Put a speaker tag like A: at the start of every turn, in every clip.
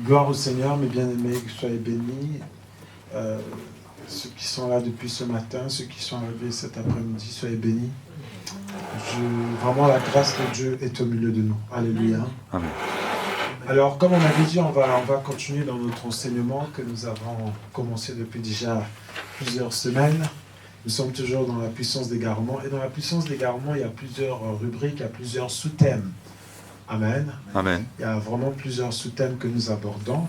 A: Gloire au Seigneur, mes bien-aimés, que soyez bénis. Ceux qui sont là depuis ce matin, ceux qui sont arrivés cet après-midi, soyez bénis. Vraiment, la grâce de Dieu est au milieu de nous. Alléluia.
B: Amen.
A: Alors, comme on avait dit, on va continuer dans notre enseignement que nous avons commencé depuis déjà plusieurs semaines. Nous sommes toujours dans la puissance d'égarement. Et dans la puissance d'égarement, il y a plusieurs rubriques, il y a plusieurs sous-thèmes. Amen.
B: Amen.
A: Il y a vraiment plusieurs sous-thèmes que nous abordons.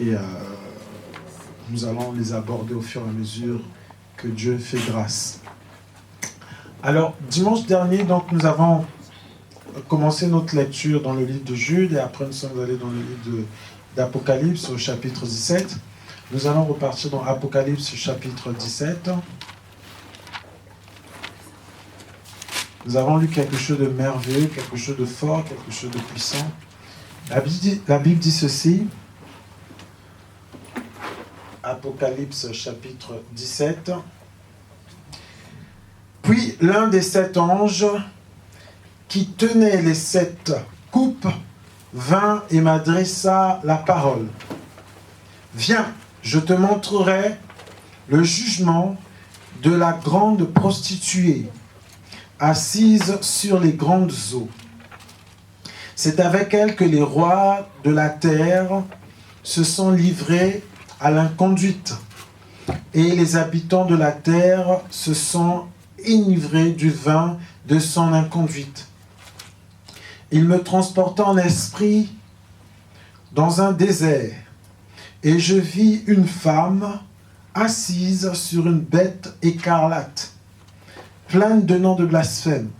A: Et nous allons les aborder au fur et à mesure que Dieu fait grâce. Alors, dimanche dernier, donc, nous avons commencé notre lecture dans le livre de Jude et après nous sommes allés dans le livre d'Apocalypse au chapitre 17. Nous allons repartir dans Apocalypse chapitre 17. Nous avons lu quelque chose de merveilleux, quelque chose de fort, quelque chose de puissant. La Bible dit ceci. Apocalypse chapitre 17. Puis l'un des 7 anges qui tenait les 7 coupes vint et m'adressa la parole. Viens, je te montrerai le jugement de la grande prostituée, assise sur les grandes eaux. C'est avec elle que les rois de la terre se sont livrés à l'inconduite, et les habitants de la terre se sont enivrés du vin de son inconduite. Il me transporta en esprit dans un désert, et je vis une femme assise sur une bête écarlate, pleine de noms de blasphème,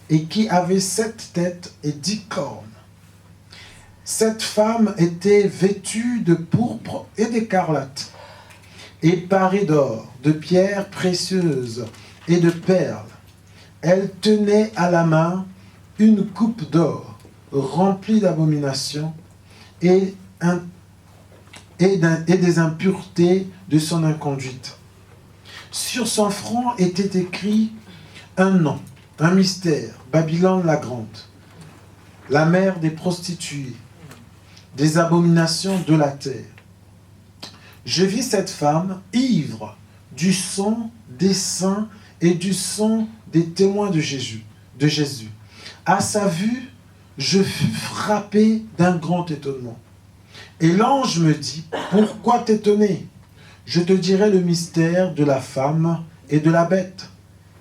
A: et qui avait 7 têtes et 10 cornes. Cette femme était vêtue de pourpre et d'écarlate, et parée d'or, de pierres précieuses et de perles. Elle tenait à la main une coupe d'or remplie d'abominations et des impuretés de son inconduite. Sur son front était écrit un nom, un mystère, Babylone la grande, la mère des prostituées, des abominations de la terre. Je vis cette femme ivre du sang des saints et du sang des témoins de Jésus. À sa vue, je fus frappé d'un grand étonnement. Et l'ange me dit, pourquoi t'étonner? Je te dirai le mystère de la femme et de la bête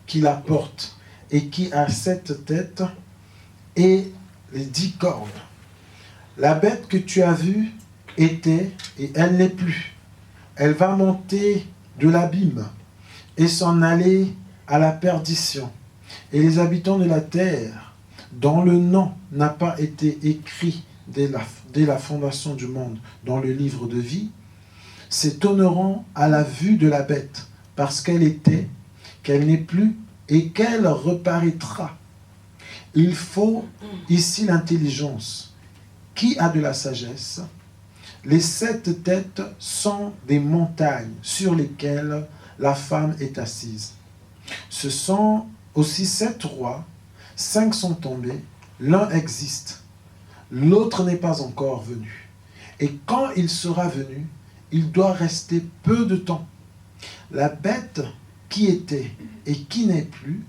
A: qui la porte et qui a 7 têtes et les 10 cornes. La bête que tu as vue était, et elle n'est plus. Elle va monter de l'abîme et s'en aller à la perdition. Et les habitants de la terre, dont le nom n'a pas été écrit dès la fondation du monde dans le livre de vie, s'étonneront à la vue de la bête, parce qu'elle était, qu'elle n'est plus et qu'elle reparaîtra. Il faut ici l'intelligence. Qui a de la sagesse? Les 7 têtes sont des montagnes sur lesquelles la femme est assise. Ce sont aussi 7 rois, 5 sont tombés, l'un existe, l'autre n'est pas encore venu. Et quand il sera venu, il doit rester peu de temps. La bête qui était et qui n'est plus,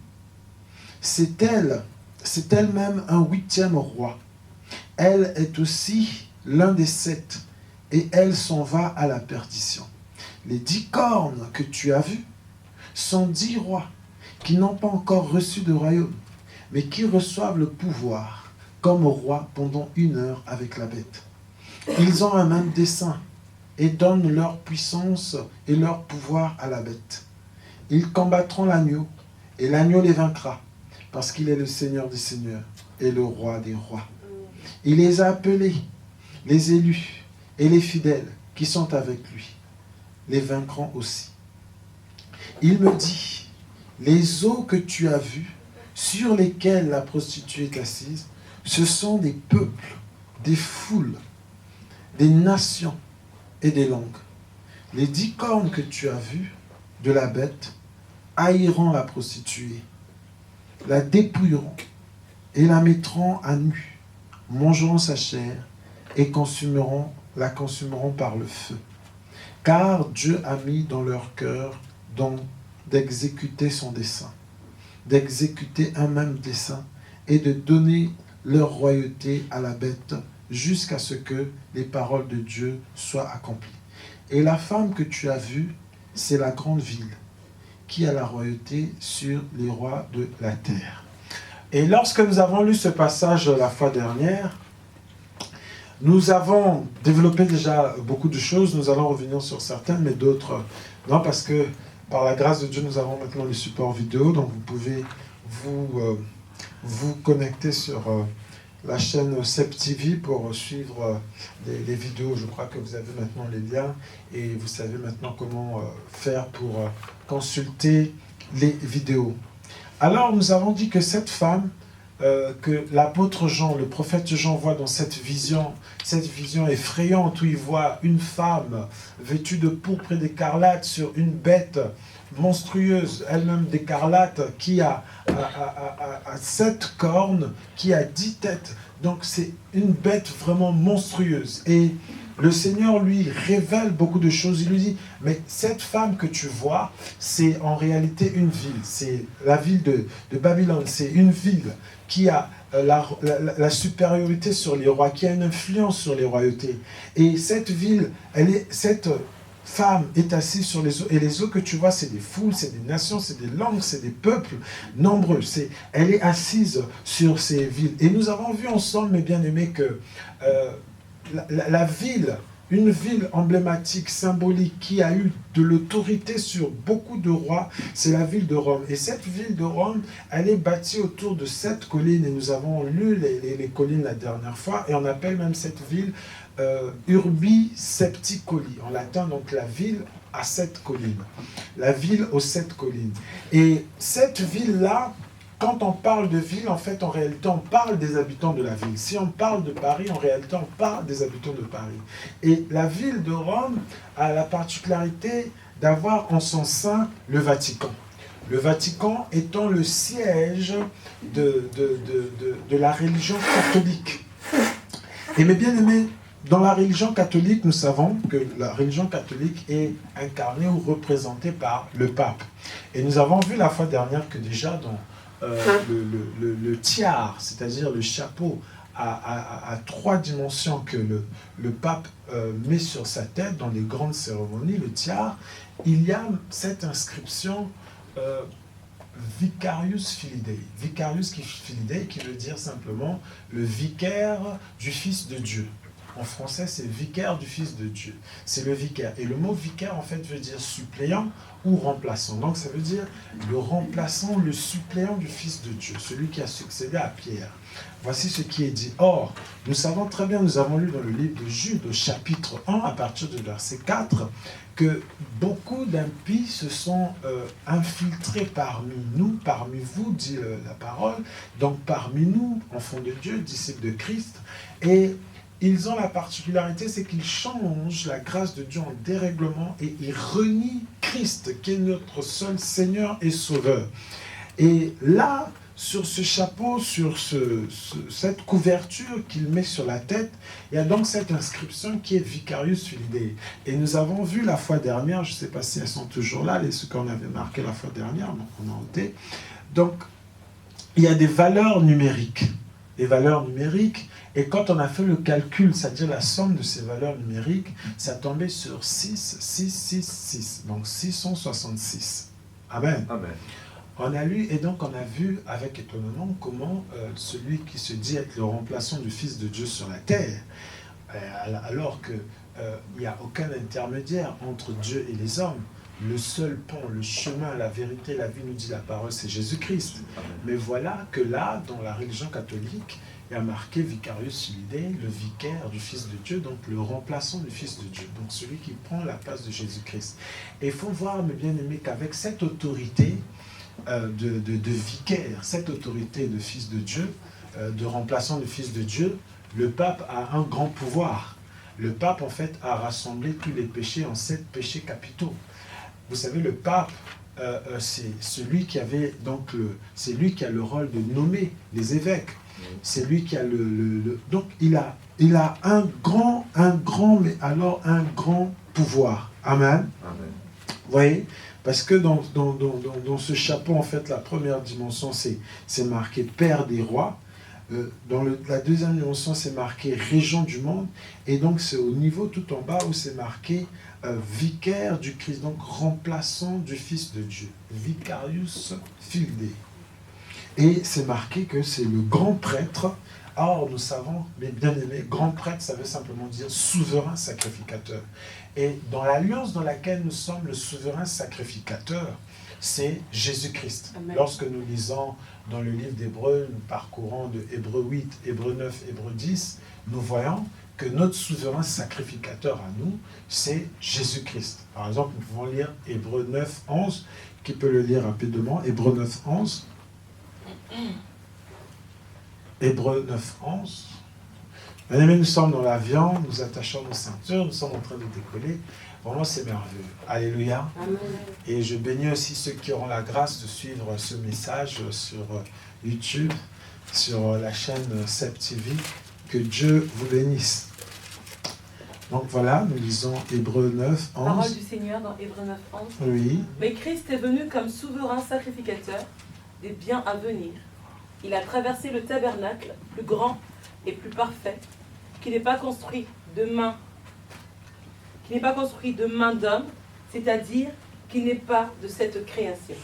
A: c'est elle-même un 8e roi. Elle est aussi l'un des 7, et elle s'en va à la perdition. Les 10 cornes que tu as vues sont 10 rois qui n'ont pas encore reçu de royaume, mais qui reçoivent le pouvoir comme roi pendant 1 heure avec la bête. Ils ont un même dessein et donnent leur puissance et leur pouvoir à la bête. Ils combattront l'agneau, et l'agneau les vaincra, parce qu'il est le Seigneur des seigneurs et le roi des rois. Il les a appelés, les élus et les fidèles qui sont avec lui, les vaincront aussi. Il me dit, les eaux que tu as vues, sur lesquelles la prostituée est assise, ce sont des peuples, des foules, des nations et des langues. Les 10 cornes que tu as vues de la bête haïront la prostituée, la dépouilleront et la mettront à nu, mangeront sa chair et consumeront la consumeront par le feu. Car Dieu a mis dans leur cœur d'exécuter son dessein, d'exécuter un même dessein et de donner leur royauté à la bête jusqu'à ce que les paroles de Dieu soient accomplies. Et la femme que tu as vue, c'est la grande ville qui a la royauté sur les rois de la terre. Et lorsque nous avons lu ce passage la fois dernière, nous avons développé déjà beaucoup de choses. Nous allons revenir sur certaines, mais d'autres non, parce que par la grâce de Dieu, nous avons maintenant les supports vidéo, donc vous pouvez vous connecter sur la chaîne CEP-TV pour suivre les vidéos. Je crois que vous avez maintenant les liens et vous savez maintenant comment faire pour consulter les vidéos. Alors, nous avons dit que cette femme, que l'apôtre Jean, le prophète Jean voit dans cette vision effrayante où il voit une femme vêtue de pourpre et d'écarlate sur une bête monstrueuse, elle-même d'écarlate, qui a 7 cornes, qui a 10 têtes. Donc c'est une bête vraiment monstrueuse. Et le Seigneur lui révèle beaucoup de choses. Il lui dit, mais cette femme que tu vois, c'est en réalité une ville. C'est la ville de Babylone. C'est une ville qui a la supériorité sur les rois, qui a une influence sur les royautés. Et cette ville, cette femme est assise sur les eaux. Et les eaux que tu vois, c'est des foules, c'est des nations, c'est des langues, c'est des peuples nombreux. Elle est assise sur ces villes. Et nous avons vu ensemble, mes bien-aimés, que la ville, une ville emblématique, symbolique, qui a eu de l'autorité sur beaucoup de rois, c'est la ville de Rome. Et cette ville de Rome, elle est bâtie autour de 7 collines. Et nous avons lu les collines la dernière fois. Et on appelle même cette ville Urbi Septicoli. En latin, donc la ville à 7 collines. La ville aux 7 collines. Et cette ville-là, quand on parle de ville, en fait, en réalité, on parle des habitants de la ville. Si on parle de Paris, en réalité, on parle des habitants de Paris. Et la ville de Rome a la particularité d'avoir en son sein le Vatican. Le Vatican étant le siège de la religion catholique. Et mes bien-aimés, dans la religion catholique, nous savons que la religion catholique est incarnée ou représentée par le pape. Et nous avons vu la fois dernière que déjà dans le tiare, c'est-à-dire le chapeau à 3 dimensions que le pape met sur sa tête dans les grandes cérémonies, le tiare, il y a cette inscription Vicarius Filidei. Vicarius Filidei qui veut dire simplement le vicaire du Fils de Dieu. En français, c'est vicaire du Fils de Dieu. C'est le vicaire. Et le mot vicaire, en fait, veut dire suppléant ou remplaçant. Donc, ça veut dire le remplaçant, le suppléant du Fils de Dieu, celui qui a succédé à Pierre. Voici ce qui est dit. Or, nous savons très bien, nous avons lu dans le livre de Jude, au chapitre 1, à partir du verset 4, que beaucoup d'impies se sont infiltrés parmi nous, parmi vous, dit la parole, donc parmi nous, enfants de Dieu, disciples de Christ, et ils ont la particularité, c'est qu'ils changent la grâce de Dieu en dérèglement et ils renient Christ, qui est notre seul Seigneur et Sauveur. Et là, sur ce chapeau, sur cette couverture qu'il met sur la tête, il y a donc cette inscription qui est Vicarius Filidei. Et nous avons vu la fois dernière, je ne sais pas si elles sont toujours là, ce qu'on avait marqué la fois dernière, donc on a noté. Donc, il y a des valeurs numériques. Les valeurs numériques. Et quand on a fait le calcul, c'est-à-dire la somme de ces valeurs numériques, ça tombait sur 6, 6, 6, 6. Donc 666. Amen. Amen. On a lu et donc on a vu avec étonnement comment celui qui se dit être le remplaçant du Fils de Dieu sur la terre, alors qu'il n'y a aucun intermédiaire entre Dieu et les hommes, le seul pont, le chemin, la vérité, la vie, nous dit la parole, c'est Jésus-Christ. Mais voilà que là, dans la religion catholique, il y a marqué Vicarius Filidei, le vicaire du Fils de Dieu, donc le remplaçant du Fils de Dieu, donc celui qui prend la place de Jésus-Christ. Et il faut voir, mes bien-aimés, qu'avec cette autorité de vicaire, cette autorité de Fils de Dieu, de remplaçant du Fils de Dieu, le pape a un grand pouvoir. Le pape, en fait, a rassemblé tous les péchés en 7 péchés capitaux. Vous savez, le pape c'est celui qui avait donc c'est lui qui a le rôle de nommer les évêques. C'est lui qui a donc il a un grand pouvoir. Amen.
B: Amen.
A: Vous voyez? Parce que dans ce chapeau, en fait, la première dimension, c'est marqué Père des rois. Dans la deuxième dimension, c'est marqué Régent du monde. Et donc, c'est au niveau tout en bas où c'est marqué Vicaire du Christ, donc remplaçant du Fils de Dieu. Vicarius Filde. Et c'est marqué que c'est le grand prêtre. Or, nous savons, mes bien-aimés, grand prêtre, ça veut simplement dire souverain sacrificateur. Et dans l'alliance dans laquelle nous sommes, le souverain sacrificateur, c'est Jésus-Christ. Lorsque nous lisons dans le livre d'Hébreux, nous parcourons de Hébreux 8, Hébreux 9, Hébreux 10, nous voyons que notre souverain sacrificateur à nous, c'est Jésus-Christ. Par exemple, nous pouvons lire Hébreux 9, 11. Qui peut le lire rapidement? Hébreux 9, 11. Hébreux 9, 11. Bien aimés, nous sommes dans l'avion, nous attachons nos ceintures, nous sommes en train de décoller. Vraiment, c'est merveilleux. Alléluia. Amen. Et je bénis aussi ceux qui auront la grâce de suivre ce message sur YouTube, sur la chaîne Sep TV. Que Dieu vous bénisse. Donc voilà, nous lisons Hébreux 9, 11.
C: Parole du Seigneur dans Hébreux 9, 11.
A: Oui.
C: Mais Christ est venu comme souverain sacrificateur des biens à venir. Il a traversé le tabernacle, plus grand et plus parfait, qui n'est pas construit de main, d'homme, c'est-à-dire qui n'est pas de cette création.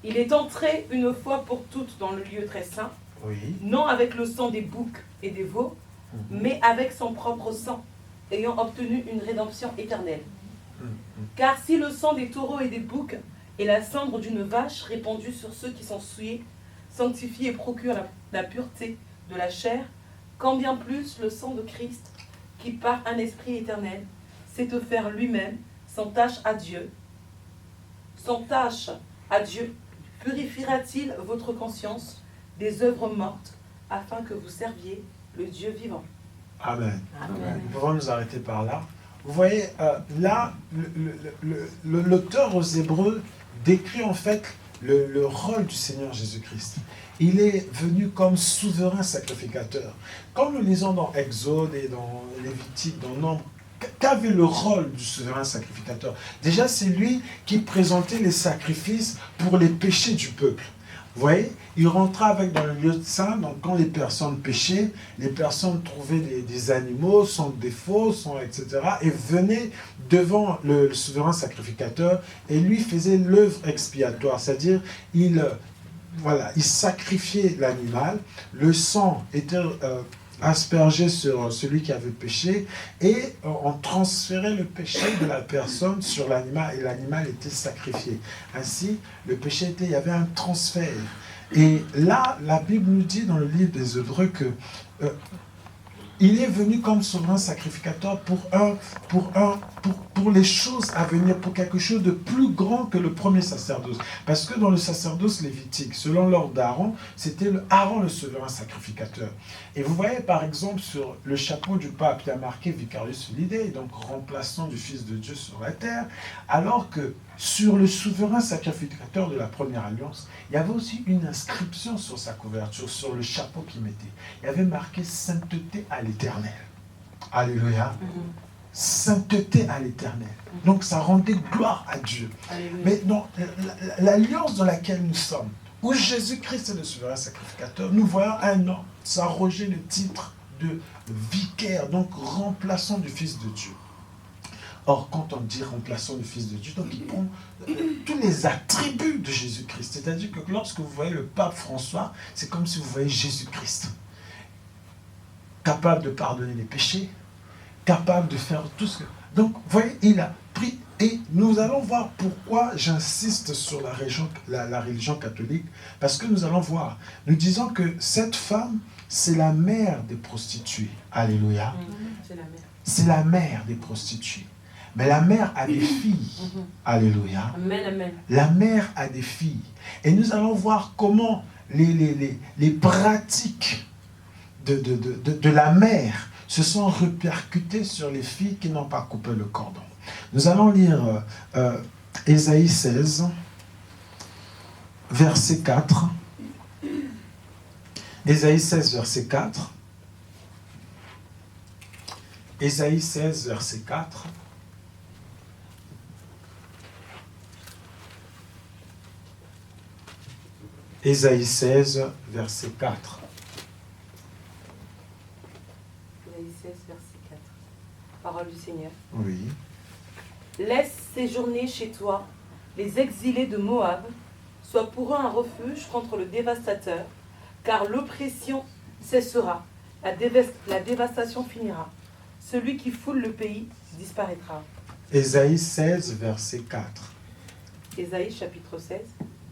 C: Il est entré une fois pour toutes dans le lieu très saint,
A: Oui.
C: non avec le sang des boucs et des veaux, mais avec son propre sang, ayant obtenu une rédemption éternelle. Car si le sang des taureaux et des boucs et la cendre d'une vache répandue sur ceux qui sont souillés sanctifie et procure la pureté de la chair, quand bien plus le sang de Christ, qui par un esprit éternel s'est offert lui-même sans tache à Dieu, purifiera-t-il votre conscience des œuvres mortes, afin que vous serviez le Dieu vivant.
A: Amen.
C: Amen.
A: Nous pouvons nous arrêter par là. Vous voyez, là, l'auteur aux Hébreux décrit en fait le rôle du Seigneur Jésus-Christ. Il est venu comme souverain sacrificateur. Comme nous lisons dans Exode et dans Lévitique, dans Nombre, qu'avait le rôle du souverain sacrificateur? Déjà, c'est lui qui présentait les sacrifices pour les péchés du peuple. Vous voyez, il rentrait avec dans le lieu saint, donc quand les personnes péchaient, les personnes trouvaient des animaux sans défaut, etc. et venaient devant le souverain sacrificateur et lui faisait l'œuvre expiatoire, c'est-à-dire il sacrifiait l'animal, le sang était aspergé sur celui qui avait péché et on transférait le péché de la personne sur l'animal et l'animal était sacrifié. Ainsi, le péché il y avait un transfert. Et là, la Bible nous dit dans le livre des Hébreux que il est venu comme souverain sacrificateur pour les choses à venir, pour quelque chose de plus grand que le premier sacerdoce. Parce que dans le sacerdoce lévitique, selon l'ordre d'Aaron, c'était Aaron le souverain sacrificateur. Et vous voyez par exemple sur le chapeau du pape, il y a marqué Vicarius Filide, donc remplaçant du Fils de Dieu sur la terre, alors que sur le souverain sacrificateur de la première alliance, il y avait aussi une inscription sur sa couverture, sur le chapeau qu'il mettait. Il y avait marqué sainteté à l'Éternel. Alléluia. Sainteté à l'Éternel. Donc ça rendait gloire à Dieu. Alléluia. Mais dans l'alliance dans laquelle nous sommes, où Jésus-Christ est le souverain sacrificateur, nous voyons un homme s'arroger le titre de vicaire, donc remplaçant du Fils de Dieu. Or, quand on dit remplaçant du Fils de Dieu, donc il prend tous les attributs de Jésus-Christ. C'est-à-dire que lorsque vous voyez le pape François, c'est comme si vous voyez Jésus-Christ. Capable de pardonner les péchés, capable de faire tout ce que... Donc, vous voyez, il a pris... Et nous allons voir pourquoi j'insiste sur la religion catholique. Parce que nous allons voir. Nous disons que cette femme, c'est la mère des prostituées. Alléluia.
C: C'est la mère.
A: C'est la mère des prostituées. Mais la mère a des filles. Alléluia.
C: Amen, amen.
A: La mère a des filles. Et nous allons voir comment les pratiques de la mère se sont répercutées sur les filles qui n'ont pas coupé le cordon. Nous allons lire Ésaïe 16, verset 4. Ésaïe 16, verset 4. Ésaïe 16, verset 4. Ésaïe 16, verset 4.
C: Ésaïe 16, verset 4. Parole du Seigneur.
A: Oui.
C: Laisse séjourner chez toi les exilés de Moab, sois pour eux un refuge contre le dévastateur, car l'oppression cessera, la dévastation finira. Celui qui foule le pays disparaîtra.
A: Ésaïe 16, verset 4.
C: Ésaïe chapitre 16,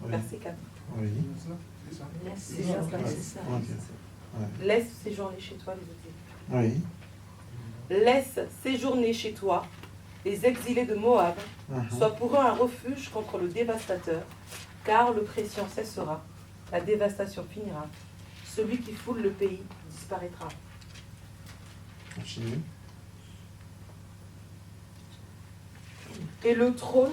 A: Oui.
C: verset 4.
A: Oui.
C: Laisse séjourner chez toi les exilés.
A: Oui.
C: Laisse séjourner chez toi les exilés de Moab, sois pour eux un refuge contre le dévastateur, car l'oppression cessera, la dévastation finira. Celui qui foule le pays disparaîtra.
A: Continue.
C: Et le trône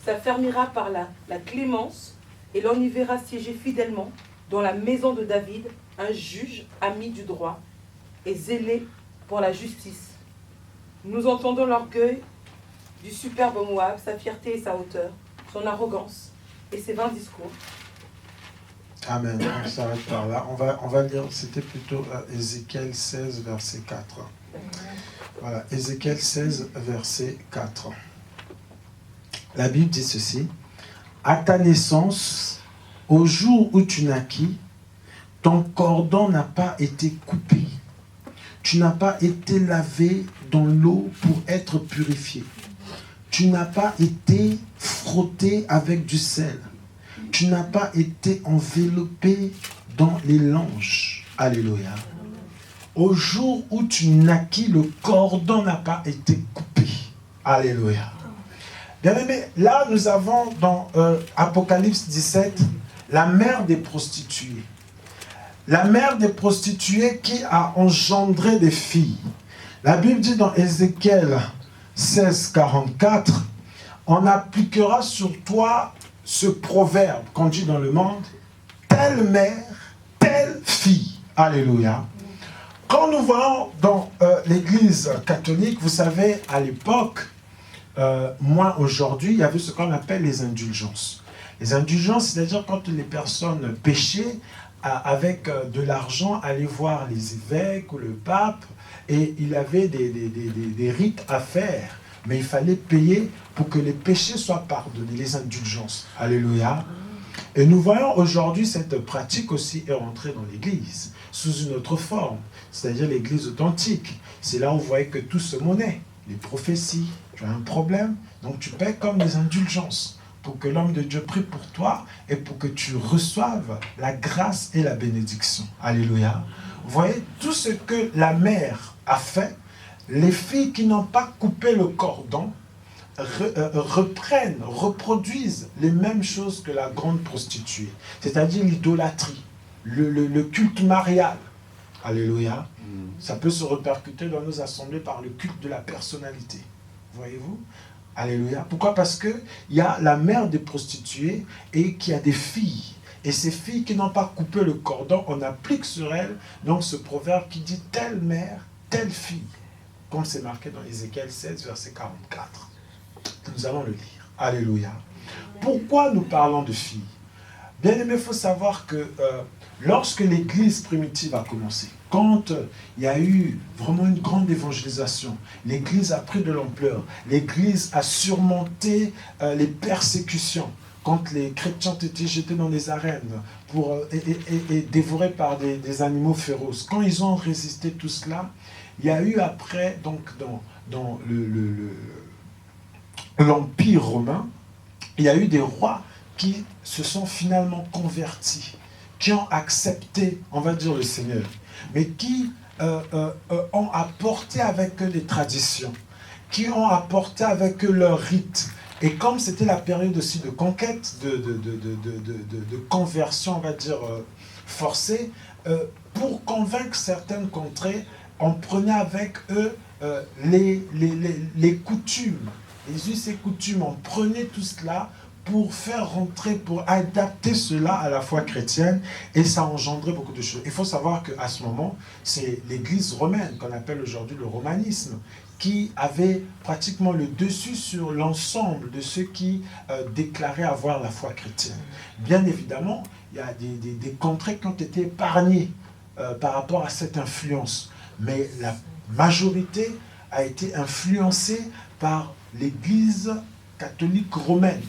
C: s'affermira par la clémence, et l'on y verra siéger fidèlement dans la maison de David un juge ami du droit et zélé pour la justice. Nous entendons l'orgueil du superbe Moab, sa fierté et sa hauteur, son arrogance et ses vains discours.
A: Amen. On s'arrête par là. On va lire, c'était plutôt Ézéchiel 16, verset 4. Voilà, Ézéchiel 16, verset 4. La Bible dit ceci. À ta naissance, au jour où tu naquis, ton cordon n'a pas été coupé. Tu n'as pas été lavé dans l'eau pour être purifié. Tu n'as pas été frotté avec du sel. Tu n'as pas été enveloppé dans les langes. Alléluia. Au jour où tu naquis, le cordon n'a pas été coupé. Alléluia. Bien aimé, là nous avons dans Apocalypse 17 la mère des prostituées. La mère des prostituées qui a engendré des filles. La Bible dit dans Ézéchiel 16, 44, on appliquera sur toi ce proverbe qu'on dit dans le monde, telle mère, telle fille. Alléluia. Quand nous voyons dans l'église catholique, vous savez, à l'époque, moi aujourd'hui, il y avait ce qu'on appelle les indulgences. Les indulgences, c'est-à-dire quand les personnes péchaient, avec de l'argent, allaient voir les évêques ou le pape, et il avait des rites à faire, mais il fallait payer pour que les péchés soient pardonnés, les indulgences. Alléluia. Et nous voyons aujourd'hui cette pratique aussi est rentrée dans l'église, sous une autre forme, c'est-à-dire l'église authentique. C'est là où vous voyez que tout se monnaie, les prophéties. Tu as un problème, donc tu paies comme les indulgences, pour que l'homme de Dieu prie pour toi et pour que tu reçoives la grâce et la bénédiction. Alléluia. Vous voyez, tout ce que la mère a fait, les filles qui n'ont pas coupé le cordon reprennent, reproduisent les mêmes choses que la grande prostituée, c'est-à-dire l'idolâtrie, le culte marial. Alléluia. Ça peut se répercuter dans nos assemblées par le culte de la personnalité. Voyez-vous? Alléluia. Pourquoi? Parce qu'il y a la mère des prostituées et qui a des filles. Et ces filles qui n'ont pas coupé le cordon, on applique sur elles donc ce proverbe qui dit telle mère, telle fille. Comme c'est marqué dans Ézéchiel 16, verset 44. Nous allons le lire. Alléluia. Pourquoi nous parlons de filles? Bien aimé, il faut savoir que lorsque l'église primitive a commencé, quand il y a eu vraiment une grande évangélisation, l'église a pris de l'ampleur, l'église a surmonté les persécutions, quand les chrétiens étaient jetés dans les arènes et dévorés par des animaux féroces. Quand ils ont résisté tout cela, il y a eu après, donc dans l'Empire romain, il y a eu des rois qui se sont finalement convertis, qui ont accepté, on va dire, le Seigneur, mais qui ont apporté avec eux des traditions, qui ont apporté avec eux leurs rites. Et comme c'était la période aussi de conquête, de conversion, on va dire, forcée, pour convaincre certaines contrées, on prenait avec eux les coutumes les us et coutumes, on prenait tout cela pour faire rentrer, pour adapter cela à la foi chrétienne, et ça engendrait beaucoup de choses. Il faut savoir qu'à ce moment, c'est l'Église romaine, qu'on appelle aujourd'hui le romanisme, qui avait pratiquement le dessus sur l'ensemble de ceux qui déclaraient avoir la foi chrétienne. Bien évidemment, il y a des contrées qui ont été épargnées par rapport à cette influence, mais la majorité a été influencée par l'Église catholique romaine,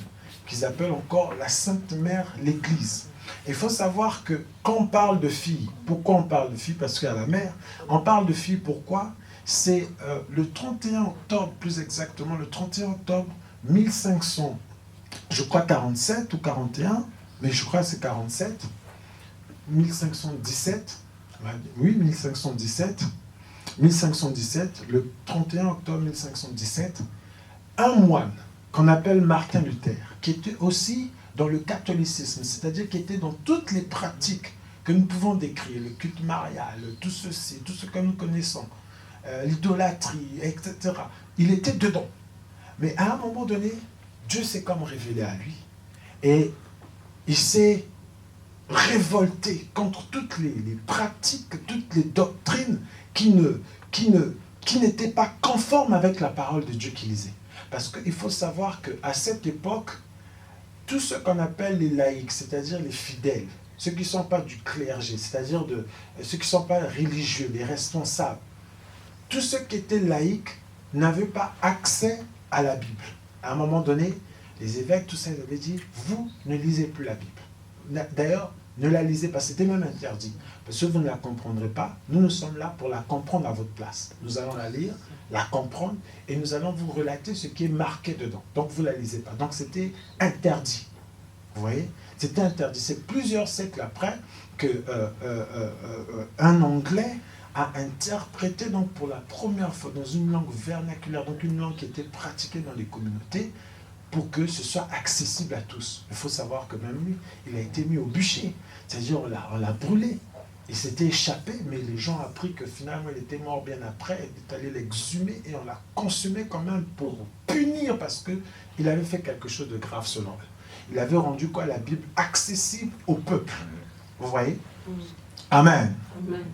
A: qu'ils appellent encore la Sainte Mère, l'Église. Il faut savoir que quand on parle de filles, pourquoi on parle de filles? Parce qu'à la mère, on parle de filles, pourquoi? C'est le 31 octobre, plus exactement, le 31 octobre 1500, je crois 47 ou 41, mais je crois que c'est 47, 1517, oui, 1517, le 31 octobre 1517, un moine qu'on appelle Martin Luther, qui était aussi dans le catholicisme, c'est-à-dire qui était dans toutes les pratiques que nous pouvons décrire, le culte marial, tout ceci, tout ce que nous connaissons, l'idolâtrie, etc. Il était dedans. Mais à un moment donné, Dieu s'est comme révélé à lui. Et il s'est révolté contre toutes les pratiques, toutes les doctrines qui n'étaient pas conformes avec la parole de Dieu qu'il lisait. Parce qu'il faut savoir qu'à cette époque, tout ce qu'on appelle les laïcs, c'est-à-dire les fidèles, ceux qui ne sont pas du clergé, c'est-à-dire ceux qui ne sont pas religieux, les responsables, tous ceux qui étaient laïcs n'avaient pas accès à la Bible. À un moment donné, les évêques, tout ça, ils avaient dit, vous ne lisez plus la Bible. D'ailleurs, ne la lisez pas, c'était même interdit. Parce que vous ne la comprendrez pas, nous sommes là pour la comprendre à votre place. Nous allons la lire, la comprendre, et nous allons vous relater ce qui est marqué dedans. Donc vous ne la lisez pas. Donc c'était interdit. Vous voyez? C'était interdit. C'est plusieurs siècles après qu'un Anglais a interprété donc pour la première fois dans une langue vernaculaire, donc une langue qui était pratiquée dans les communautés, pour que ce soit accessible à tous. Il faut savoir que même lui, il a été mis au bûcher, c'est-à-dire on l'a brûlé. Il s'était échappé, mais les gens ont appris que finalement il était mort bien après, il est allé l'exhumer et on l'a consumé quand même pour punir parce qu'il avait fait quelque chose de grave selon eux. Il avait rendu quoi, la Bible accessible au peuple. Vous voyez? Amen. Amen.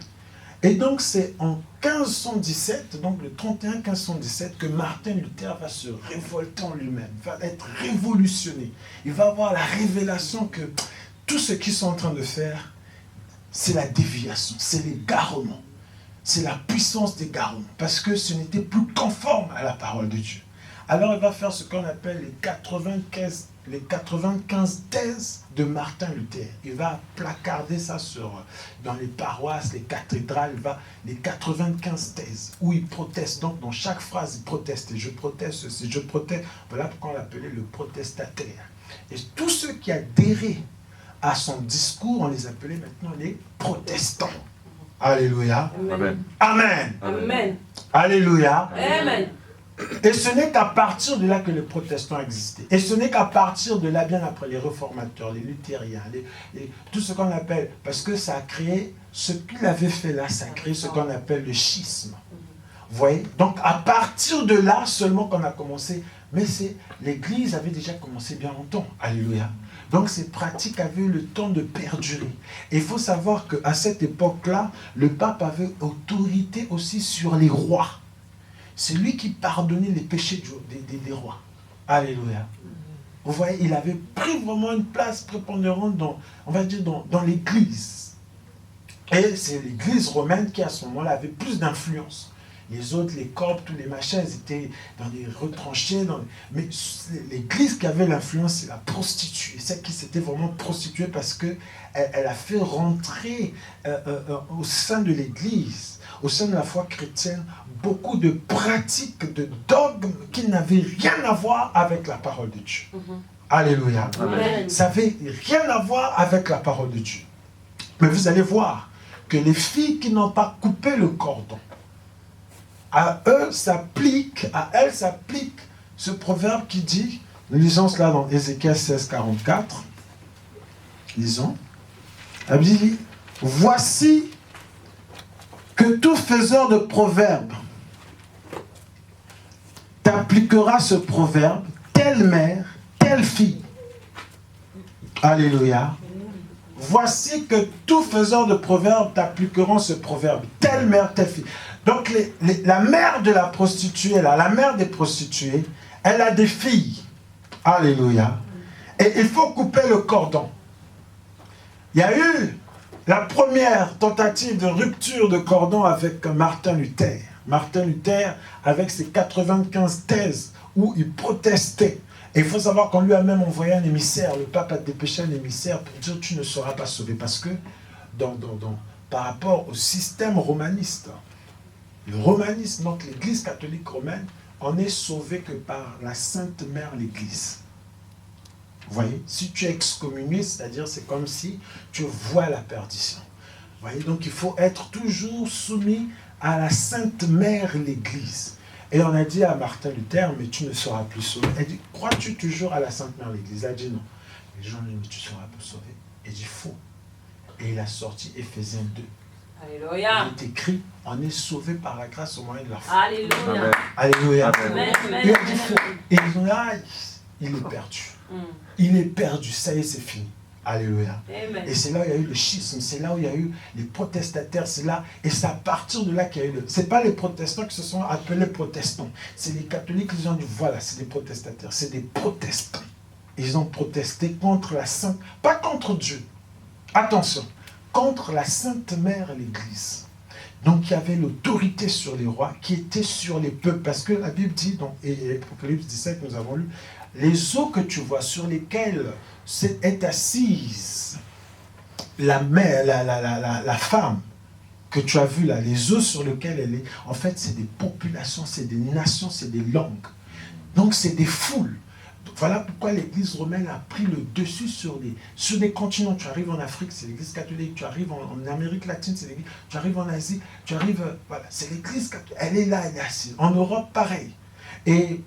A: Et donc c'est en 1517, donc le 31 1517, que Martin Luther va se révolter en lui-même, va être révolutionné. Il va avoir la révélation que tout ce qu'ils sont en train de faire, c'est la déviation, c'est l'égarement, c'est la puissance d'égarement, parce que ce n'était plus conforme à la parole de Dieu. Alors il va faire ce qu'on appelle les 95 thèses de Martin Luther. Il va placarder ça dans les paroisses, les cathédrales, les 95 thèses, où il proteste. Donc dans chaque phrase, il proteste. Et je proteste ceci, je proteste. Voilà pourquoi on l'appelait le protestataire. Et tous ceux qui adhéraient à son discours, on les appelait maintenant les protestants. Alléluia.
C: Amen.
A: Amen.
C: Amen.
A: Alléluia.
C: Amen.
A: Et ce n'est qu'à partir de là que les protestants existaient. Et ce n'est qu'à partir de là, bien après, les réformateurs, les luthériens, tout ce qu'on appelle, parce que ça a créé, ce qu'il avait fait là, ça a créé ce qu'on appelle le schisme. Vous voyez? Donc à partir de là seulement qu'on a commencé, mais l'Église avait déjà commencé bien longtemps. Alléluia. Donc ces pratiques avaient eu le temps de perdurer. Et il faut savoir qu'à cette époque-là, le pape avait autorité aussi sur les rois. C'est lui qui pardonnait les péchés des rois. Alléluia. Vous voyez, il avait pris vraiment une place prépondérante dans l'Église. Et c'est l'Église romaine qui, à ce moment-là, avait plus d'influence. Les autres, les corps, tous les machins, ils étaient dans des retranchés. Mais l'Église qui avait l'influence, c'est la prostituée. Celle qui s'était vraiment prostituée parce qu'elle a fait rentrer au sein de l'Église, au sein de la foi chrétienne, beaucoup de pratiques, de dogmes qui n'avaient rien à voir avec la parole de Dieu. Alléluia. Amen. Ça n'avait rien à voir avec la parole de Dieu. Mais vous allez voir que les filles qui n'ont pas coupé le cordon, à elles s'applique ce proverbe qui dit, nous lisons cela dans Ézéchiel 16, 44, lisons, la Bible dit, voici que tout faiseur de proverbes appliquera ce proverbe, telle mère, telle fille. Alléluia. Voici que tout faiseur de proverbes t'appliqueront ce proverbe, telle mère, telle fille. Donc la mère de la prostituée, là, la mère des prostituées, elle a des filles. Alléluia. Et il faut couper le cordon. Il y a eu la première tentative de rupture de cordon avec Martin Luther. Martin Luther, avec ses 95 thèses où il protestait. Et il faut savoir qu'on lui a même envoyé un émissaire. Le pape a dépêché un émissaire pour dire tu ne seras pas sauvé. Parce que par rapport au système romaniste, le romanisme, donc l'Église catholique romaine, on est sauvé que par la Sainte Mère l'Église. Vous voyez, si tu es excommunié, c'est-à-dire c'est comme si tu vois la perdition. Vous voyez, donc il faut être toujours soumis à la Sainte Mère l'Église. Et on a dit à Martin Luther, mais tu ne seras plus sauvé. Elle dit, crois-tu toujours à la Sainte Mère l'Église? Elle a dit non. Les gens lui ont dit, tu seras plus sauvé. Elle dit faux. Et il a sorti Éphésiens 2.
C: Alléluia.
A: Il est écrit, on est sauvé par la grâce au moyen de la foi.
C: Alléluia.
B: Amen.
A: Alléluia.
C: Amen.
A: Il a dit faux. Et ils ont dit, ah, il est perdu. Il est perdu, ça y est, c'est fini. Alléluia.
C: Amen.
A: Et c'est là où il y a eu le schisme, c'est là où il y a eu les protestataires, c'est là, et c'est à partir de là qu'il y a eu c'est pas les protestants qui se sont appelés protestants, c'est les catholiques qui ont dit, voilà, c'est des protestataires, c'est des protestants. Ils ont protesté contre la Sainte, pas contre Dieu, attention, contre la Sainte Mère, l'Église. Donc il y avait l'autorité sur les rois qui était sur les peuples, parce que la Bible dit, donc, et Apocalypse 17, nous avons lu, les eaux que tu vois sur lesquelles est assise la mère, la femme que tu as vue là, les eaux sur lesquelles elle est, en fait c'est des populations, c'est des nations, c'est des langues. Donc c'est des foules. Voilà pourquoi l'Église romaine a pris le dessus sur des continents. Tu arrives en Afrique, c'est l'Église catholique. Tu arrives en Amérique latine, c'est l'Église. Tu arrives en Asie, tu arrives... Voilà, c'est l'Église catholique. Elle est là, elle est assise. En Europe, pareil. Et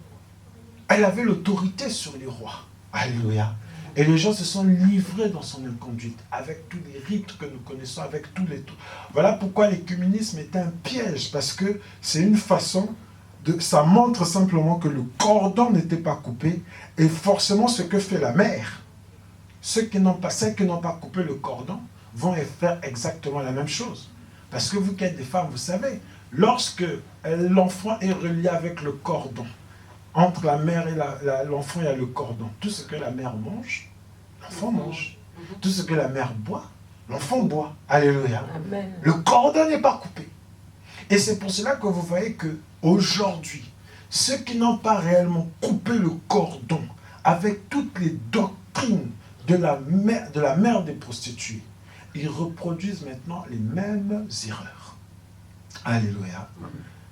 A: elle avait l'autorité sur les rois. Alléluia. Et les gens se sont livrés dans son inconduite, avec tous les rites que nous connaissons, avec tous les... Voilà pourquoi l'écuménisme est un piège, parce que c'est une façon... ça montre simplement que le cordon n'était pas coupé, et forcément ce que fait la mère, celles qui n'ont pas coupé le cordon, vont faire exactement la même chose. Parce que vous qui êtes des femmes, vous savez, lorsque l'enfant est relié avec le cordon, entre la mère et l'enfant, il y a le cordon. Tout ce que la mère mange, l'enfant mange. Tout ce que la mère boit, l'enfant boit. Alléluia.
C: Amen.
A: Le cordon n'est pas coupé. Et c'est pour cela que vous voyez que aujourd'hui, ceux qui n'ont pas réellement coupé le cordon avec toutes les doctrines de la mère des prostituées, ils reproduisent maintenant les mêmes erreurs. Alléluia.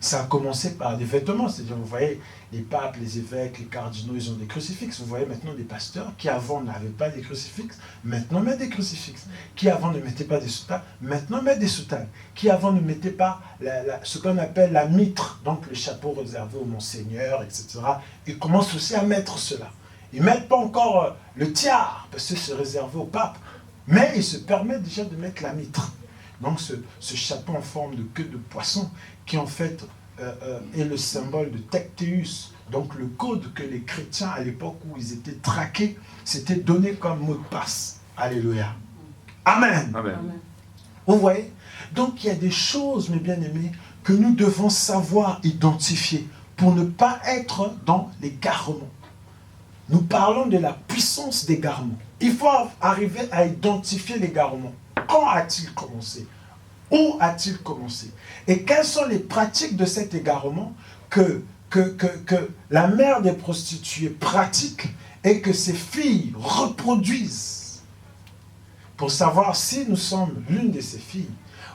A: Ça a commencé par des vêtements, c'est-à-dire, vous voyez, les papes, les évêques, les cardinaux, ils ont des crucifixes. Vous voyez maintenant des pasteurs qui avant n'avaient pas des crucifixes, maintenant mettent des crucifixes. Qui avant ne mettaient pas des soutanes, maintenant mettent des soutanes. Qui avant ne mettaient pas ce qu'on appelle la mitre, donc le chapeau réservé au Monseigneur, etc. Ils commencent aussi à mettre cela. Ils ne mettent pas encore le tiare, parce que c'est réservé au pape, mais ils se permettent déjà de mettre la mitre. Donc ce chapeau en forme de queue de poisson, qui en fait est le symbole de Tectéus, donc le code que les chrétiens à l'époque où ils étaient traqués, s'étaient donné comme mot de passe. Alléluia. Amen.
B: Amen.
A: Vous voyez? Donc il y a des choses, mes bien-aimés, que nous devons savoir identifier pour ne pas être dans l'égarement. Nous parlons de la puissance d'égarement. Il faut arriver à identifier l'égarement. Quand a-t-il commencé? Où a-t-il commencé? Et quelles sont les pratiques de cet égarement que la mère des prostituées pratique et que ses filles reproduisent? Pour savoir si nous sommes l'une de ces filles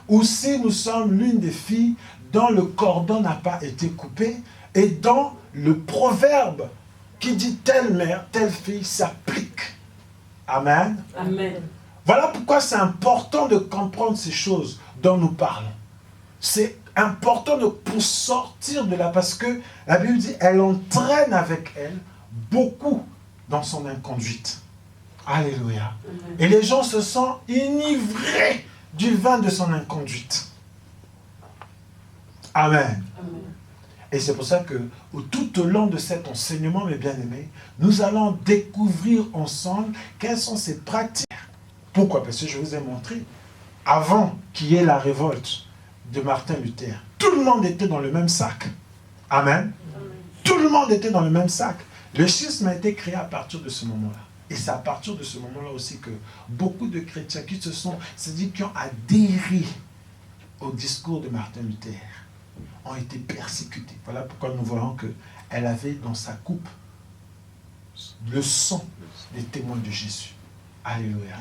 A: ou si nous sommes l'une des filles dont le cordon n'a pas été coupé et dont le proverbe qui dit telle mère, telle fille s'applique. Amen.
C: Amen.
A: Voilà pourquoi c'est important de comprendre ces choses dont nous parlons. C'est important pour sortir de là, parce que la Bible dit, elle entraîne avec elle beaucoup dans son inconduite. Alléluia. Et les gens se sont enivrés du vin de son inconduite. Amen.
C: Amen.
A: Et c'est pour ça que tout au long de cet enseignement, mes bien-aimés, nous allons découvrir ensemble quelles sont ces pratiques. Pourquoi? Parce que je vous ai montré, avant qu'il y ait la révolte de Martin Luther, tout le monde était dans le même sac. Amen. Tout le monde était dans le même sac. Le schisme a été créé à partir de ce moment-là. Et c'est à partir de ce moment-là aussi que beaucoup de chrétiens qui qui ont adhéré au discours de Martin Luther ont été persécutés. Voilà pourquoi nous voyons qu'elle avait dans sa coupe le sang des témoins de Jésus. Alléluia.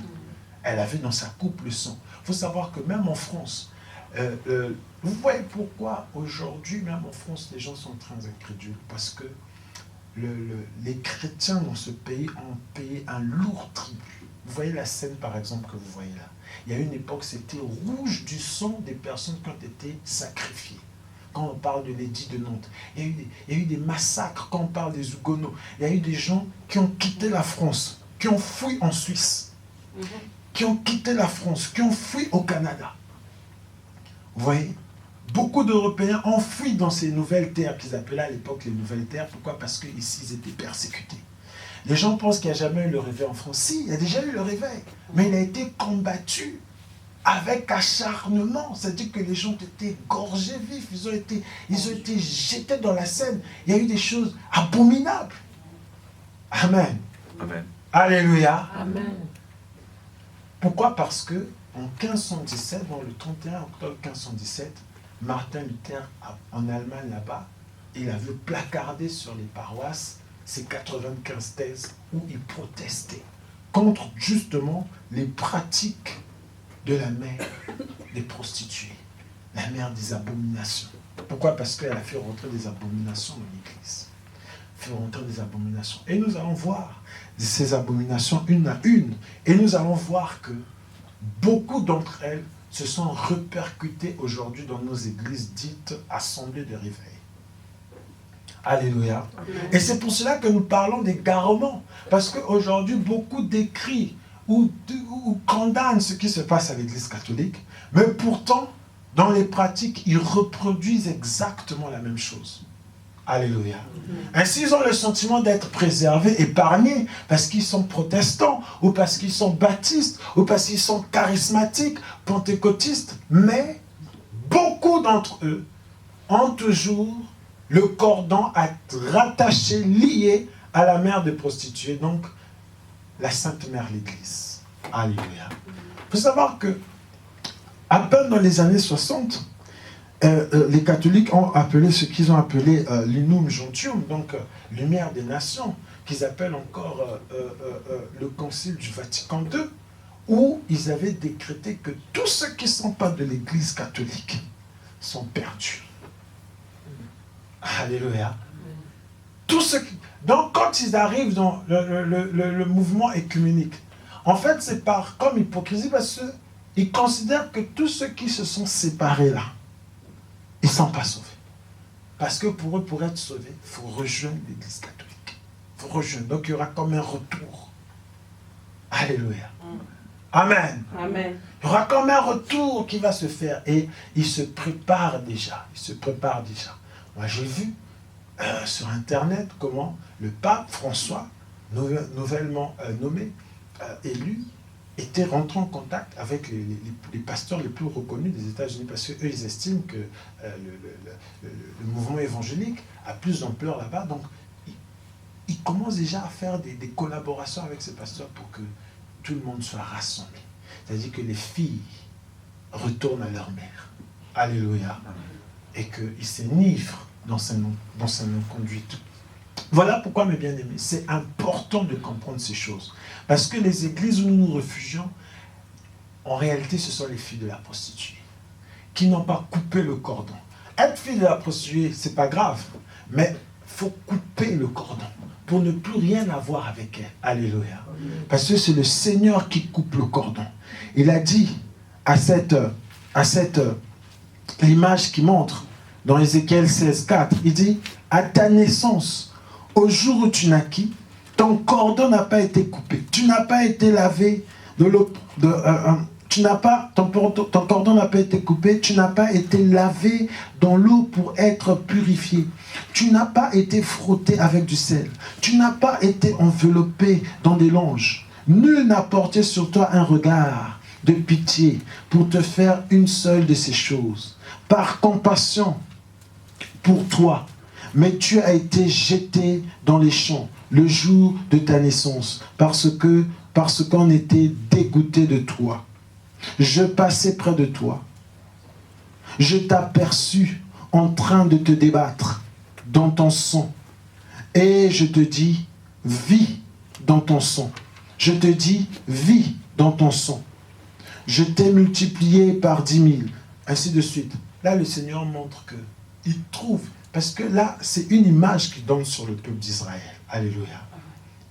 A: Elle avait dans sa coupe le sang. Il faut savoir que même en France, vous voyez pourquoi aujourd'hui, même en France, les gens sont très incrédules. Parce que les chrétiens dans ce pays ont payé un lourd tribut. Vous voyez la scène, par exemple, que vous voyez là. Il y a une époque, c'était rouge du sang des personnes qui ont été sacrifiées. Quand on parle de l'édit de Nantes, il y a eu des massacres. Quand on parle des Huguenots, il y a eu des gens qui ont quitté la France, qui ont fui en Suisse, qui ont quitté la France, qui ont fui au Canada. Vous voyez, beaucoup d'Européens ont fui dans ces nouvelles terres qu'ils appelaient à l'époque les nouvelles terres. Pourquoi? Parce qu'ici, ils étaient persécutés. Les gens pensent qu'il n'y a jamais eu le réveil en France. Si, il y a déjà eu le réveil, mais il a été combattu avec acharnement. C'est-à-dire que les gens ont été gorgés vifs, ils ont été jetés dans la Seine. Il y a eu des choses abominables. Amen.
B: Amen.
A: Alléluia.
C: Amen.
A: Pourquoi? Parce que en 1517, dans le 31 octobre 1517, Martin Luther, en Allemagne là-bas, il avait placardé sur les paroisses ces 95 thèses où il protestait contre justement les pratiques de la mère des prostituées, la mère des abominations. Pourquoi? Parce qu'elle a fait rentrer des abominations dans l'Église. Fait rentrer des abominations. Et nous allons voir ces abominations une à une. Et nous allons voir que beaucoup d'entre elles se sont répercutées aujourd'hui dans nos églises dites assemblées de réveil. Alléluia. Et c'est pour cela que nous parlons des garements. Parce qu'aujourd'hui, beaucoup d'écrits ou condamnent ce qui se passe à l'église catholique, mais pourtant, dans les pratiques, ils reproduisent exactement la même chose. Alléluia. Ainsi, ils ont le sentiment d'être préservés, épargnés, parce qu'ils sont protestants, ou parce qu'ils sont baptistes, ou parce qu'ils sont charismatiques, pentecôtistes, mais beaucoup d'entre eux ont toujours le cordon rattaché, lié à la mère des prostituées, donc la Sainte Mère l'Église. Alléluia. Il faut savoir que, à peine dans les années 60, les catholiques ont appelé ce qu'ils ont appelé l'Inum Gentium, donc lumière des nations, qu'ils appellent encore le Concile du Vatican II, où ils avaient décrété que tous ceux qui ne sont pas de l'Église catholique sont perdus. Alléluia. Tous ceux qui... Donc quand ils arrivent dans le mouvement écuménique, en fait c'est comme hypocrisie parce qu'ils considèrent que tous ceux qui se sont séparés là, ils ne sont pas sauvés. Parce que pour eux, pour être sauvés, il faut rejoindre l'Église catholique. Il faut rejoindre. Donc il y aura comme un retour. Alléluia. Amen.
C: Amen.
A: Il y aura comme un retour qui va se faire. Et ils se préparent déjà. Ils se préparent déjà. Moi j'ai vu sur Internet comment le pape François, nouvellement nommé, élu, était rentré en contact avec les pasteurs les plus reconnus des États-Unis, parce qu'eux, ils estiment que le mouvement évangélique a plus d'ampleur là-bas. Donc, ils commencent déjà à faire des collaborations avec ces pasteurs pour que tout le monde soit rassemblé. C'est-à-dire que les filles retournent à leur mère. Alléluia. Et qu'ils s'enivrent dans sa non-conduite. Voilà pourquoi, mes bien-aimés, c'est important de comprendre ces choses. Parce que les églises où nous nous réfugions, en réalité, ce sont les filles de la prostituée, qui n'ont pas coupé le cordon. Être fille de la prostituée, c'est pas grave, mais il faut couper le cordon pour ne plus rien avoir avec elle. Alléluia. Parce que c'est le Seigneur qui coupe le cordon. Il a dit à cette l'image qui montre dans Ézéchiel 16,4, il dit, à ta naissance, au jour où tu naquis, ton cordon n'a pas été coupé. Tu n'as pas été lavé de l'eau. ton cordon n'a pas été coupé, tu n'as pas été lavé dans l'eau pour être purifié. Tu n'as pas été frotté avec du sel. Tu n'as pas été enveloppé dans des langes. Nul n'a porté sur toi un regard de pitié pour te faire une seule de ces choses. Par compassion pour toi, mais tu as été jeté dans les champs le jour de ta naissance, parce qu'on était dégoûté de toi. Je passais près de toi. Je t'aperçus en train de te débattre dans ton sang. Et je te dis, vis dans ton sang. Je te dis, vis dans ton sang. Je t'ai multiplié par 10 000. Ainsi de suite. Là, le Seigneur montre qu'il trouve. Parce que là, c'est une image qui donne sur le peuple d'Israël. Alléluia.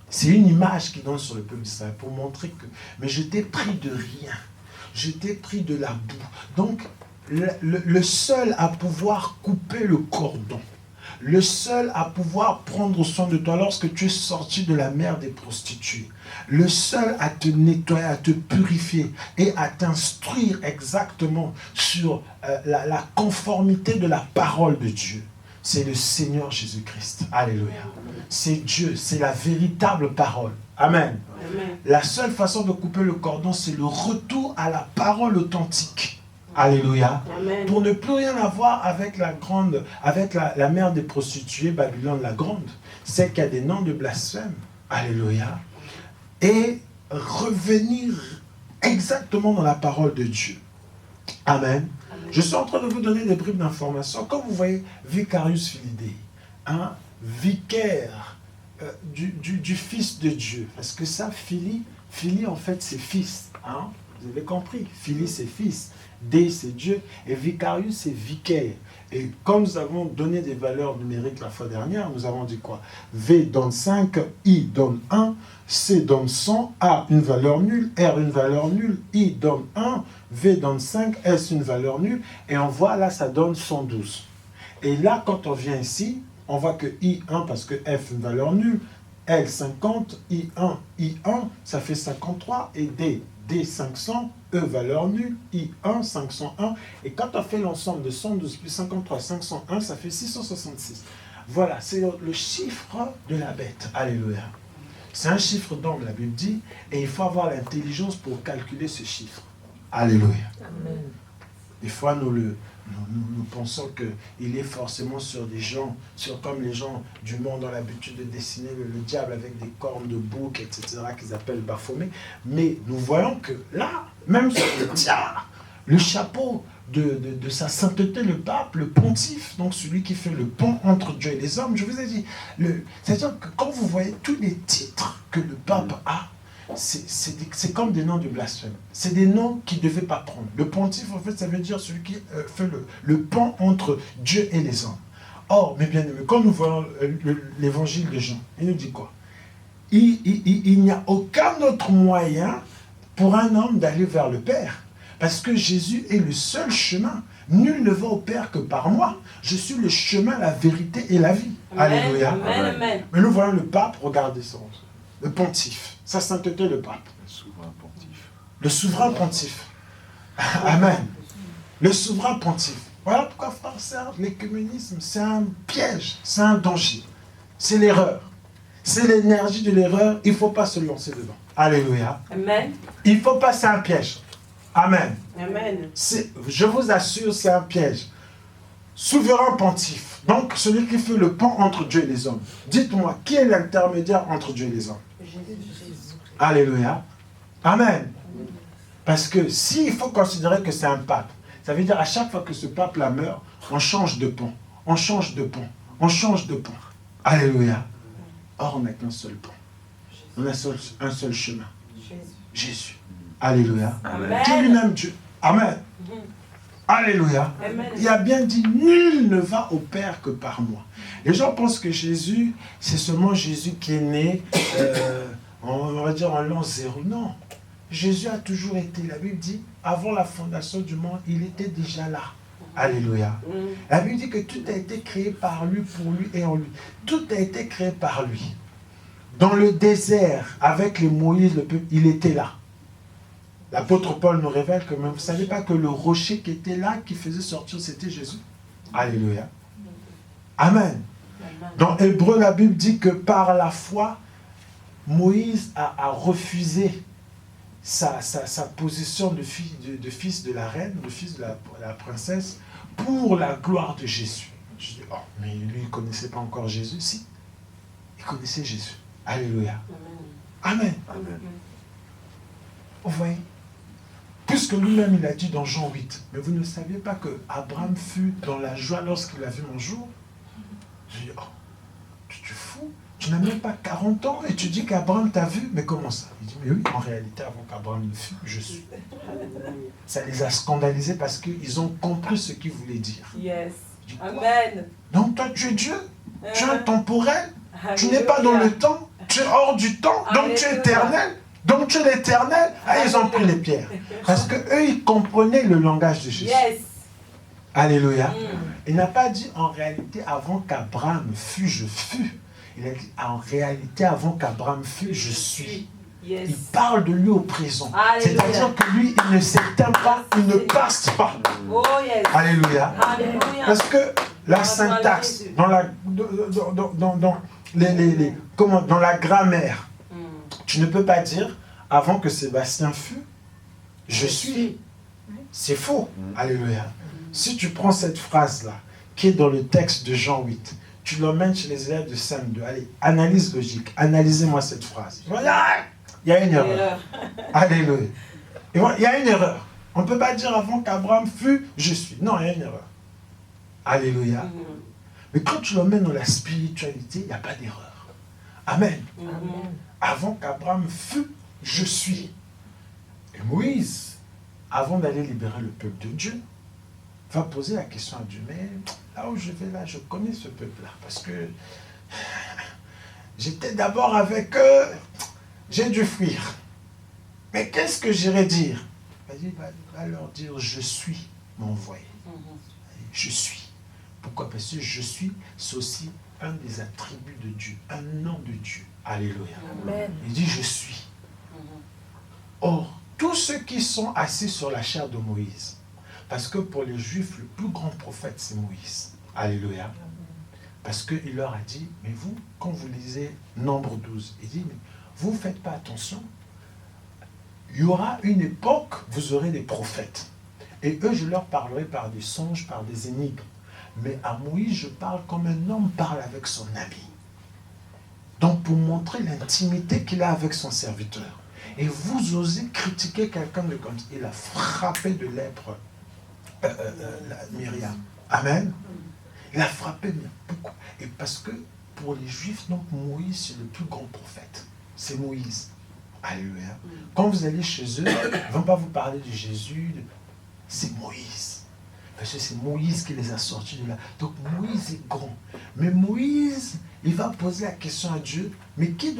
A: C'est une image qui donne sur le peuple d'Israël pour montrer que, mais je t'ai pris de rien. Je t'ai pris de la boue. Donc, le seul à pouvoir couper le cordon, le seul à pouvoir prendre soin de toi lorsque tu es sorti de la mer des prostituées, le seul à te nettoyer, à te purifier et à t'instruire exactement sur la conformité de la parole de Dieu, c'est le Seigneur Jésus-Christ. Alléluia. C'est Dieu, c'est la véritable parole. Amen. Amen. La seule façon de couper le cordon, c'est le retour à la parole authentique. Alléluia. Amen. Pour ne plus rien avoir avec la mère des prostituées, Babylone la Grande, celle qui a des noms de blasphème. Alléluia. Et revenir exactement dans la parole de Dieu. Amen. Je suis en train de vous donner des bribes d'informations. Comme vous voyez, Vicarius Filii, vicaire du Fils de Dieu. Parce que ça, Phili en fait, c'est fils. Vous avez compris. Phili, c'est fils. D, c'est Dieu. Et Vicarius, c'est vicaire. Et comme nous avons donné des valeurs numériques la fois dernière, nous avons dit quoi? V donne 5, I donne 1, C donne 100, A une valeur nulle, R une valeur nulle, I donne 1, V donne 5, S une valeur nulle, et on voit là, ça donne 112. Et là, quand on vient ici, on voit que I1, parce que F une valeur nulle, L 50, I1, ça fait 53, et D 500, E valeur nulle, I1 501, et quand on fait l'ensemble de 112 plus 53, 501, ça fait 666. Voilà, c'est le chiffre de la bête. Alléluia. C'est un chiffre d'homme, la Bible dit, et il faut avoir l'intelligence pour calculer ce chiffre. Alléluia. Amen. Des fois, nous pensons qu'il est forcément sur des gens, comme les gens du monde ont l'habitude de dessiner le diable avec des cornes de bouc, etc., qu'ils appellent Baphomet. Mais nous voyons que là, même sur le diable, le chapeau de sa sainteté, le pape, le pontife, donc celui qui fait le pont entre Dieu et les hommes, je vous ai dit, c'est-à-dire que quand vous voyez tous les titres que le pape a, c'est comme des noms de blasphème. C'est des noms qu'il ne devait pas prendre. Le pontife, en fait, ça veut dire celui qui fait le pont entre Dieu et les hommes. Or, mes bien-aimés, quand nous voyons l'évangile de Jean, il nous dit quoi? Il n'y a aucun autre moyen pour un homme d'aller vers le Père. Parce que Jésus est le seul chemin. Nul ne va au Père que par moi. Je suis le chemin, la vérité et la vie. Amen. Alléluia. Amen. Amen. Mais nous voyons le pape, regardez ça. Le pontife, sa sainteté, le pape.
B: Le souverain pontife.
A: Le souverain pontife. Amen. Le souverain pontife. Voilà pourquoi, frère, l'écuménisme, c'est un piège, c'est un danger. C'est l'erreur. C'est l'énergie de l'erreur, il ne faut pas se lancer dedans. Alléluia.
C: Amen.
A: Il ne faut pas, c'est un piège. Amen.
C: Amen.
A: Je vous assure, c'est un piège. Souverain pontife, donc celui qui fait le pont entre Dieu et les hommes. Dites-moi, qui est l'intermédiaire entre Dieu et les hommes? Jésus. Alléluia. Amen. Parce que s'il faut considérer que c'est un pape, ça veut dire à chaque fois que ce pape-là meurt, on change de pont, on change de pont, on change de pont. Alléluia. Or, on n'a qu'un seul pont. On a un seul chemin. Jésus. Alléluia.
C: Amen.
A: Dieu lui-même, Dieu. Amen. Alléluia. Amen. Il a bien dit, nul ne va au Père que par moi. Les gens pensent que Jésus, c'est seulement Jésus qui est né, on va dire en l'an 0. Non. Jésus a toujours été, la Bible dit, avant la fondation du monde, il était déjà là. Alléluia. La Bible dit que tout a été créé par lui, pour lui et en lui. Tout a été créé par lui. Dans le désert, avec les Moïse, le peuple, il était là. L'apôtre Paul nous révèle que même, vous ne savez pas que le rocher qui était là, qui faisait sortir, c'était Jésus. Alléluia. Amen. Dans Hébreu, la Bible dit que par la foi, Moïse a refusé sa position de fils de la reine, de fils de la princesse, pour la gloire de Jésus. Je dis, oh, mais lui, il ne connaissait pas encore Jésus. Si, il connaissait Jésus. Alléluia. Amen. Amen. Vous voyez? Puisque lui-même, il a dit dans Jean 8, mais vous ne saviez pas que Abraham fut dans la joie lorsqu'il a vu mon jour? Je dis, oh, tu te fous? Tu n'as même pas 40 ans et tu dis qu'Abraham t'a vu? Mais comment ça? Il dit, mais oui, en réalité, avant qu'Abraham ne fût, je suis. Ça les a scandalisés parce qu'ils ont compris ce qu'il voulait dire.
C: Yes. Dis, amen.
A: Donc toi, tu es Dieu. Tu es intemporel. Tu n'es pas dans le temps. Tu es hors du temps. Donc tu es éternel. Donc tu es l'éternel. Ah, ils ont pris les pierres. Parce qu'eux, ils comprenaient le langage de Jésus.
C: Yes.
A: Alléluia. Il n'a pas dit en réalité avant qu'Abraham fût, je fus. Il a dit en réalité avant qu'Abraham fût, je suis.
C: Yes.
A: Il parle de lui au présent. C'est-à-dire que lui, il ne s'éteint pas, il ne passe pas.
C: Oh, yes.
A: Alléluia.
C: Alléluia.
A: Parce que la syntaxe, dans la, dans la grammaire, tu ne peux pas dire avant que Sébastien fût, je suis. C'est faux. Alléluia. Si tu prends cette phrase-là, qui est dans le texte de Jean 8, tu l'emmènes chez les élèves de CM2. Allez, analyse logique. Analysez-moi cette phrase. Voilà, il y a une erreur. Alléluia. Il y a une erreur. On ne peut pas dire avant qu'Abraham fût, je suis. Non, il y a une erreur. Alléluia. Mais quand tu l'emmènes dans la spiritualité, il n'y a pas d'erreur. Amen. Avant qu'Abraham fût, je suis. Et Moïse, avant d'aller libérer le peuple de Dieu, va poser la question à Dieu. Mais là où je vais, là, je connais ce peuple-là. Parce que j'étais d'abord avec eux, j'ai dû fuir. Mais qu'est-ce que j'irai dire? Vas-y, va leur dire, je suis m'envoyé. Je suis. Pourquoi? Parce que je suis, c'est aussi un des attributs de Dieu, un nom de Dieu. Alléluia. Amen. Il dit, je suis. Or, tous ceux qui sont assis sur la chair de Moïse, parce que pour les Juifs, le plus grand prophète, c'est Moïse. Alléluia. Parce qu'il leur a dit, mais vous, quand vous lisez Nombre 12, il dit, mais vous ne faites pas attention. Il y aura une époque, vous aurez des prophètes. Et eux, je leur parlerai par des songes, par des énigmes. Mais à Moïse, je parle comme un homme parle avec son ami. Donc, pour montrer l'intimité qu'il a avec son serviteur. Et vous osez critiquer quelqu'un de comme ça. Il a frappé de lèpre Myriam. Amen. Il a frappé beaucoup. Et parce que pour les Juifs, donc Moïse, c'est le plus grand prophète. C'est Moïse. Alléluia. Quand vous allez chez eux, ils ne vont pas vous parler de Jésus. C'est Moïse. Parce que c'est Moïse qui les a sortis de là. Donc Moïse est grand. Mais Moïse, il va poser la question à Dieu, mais qui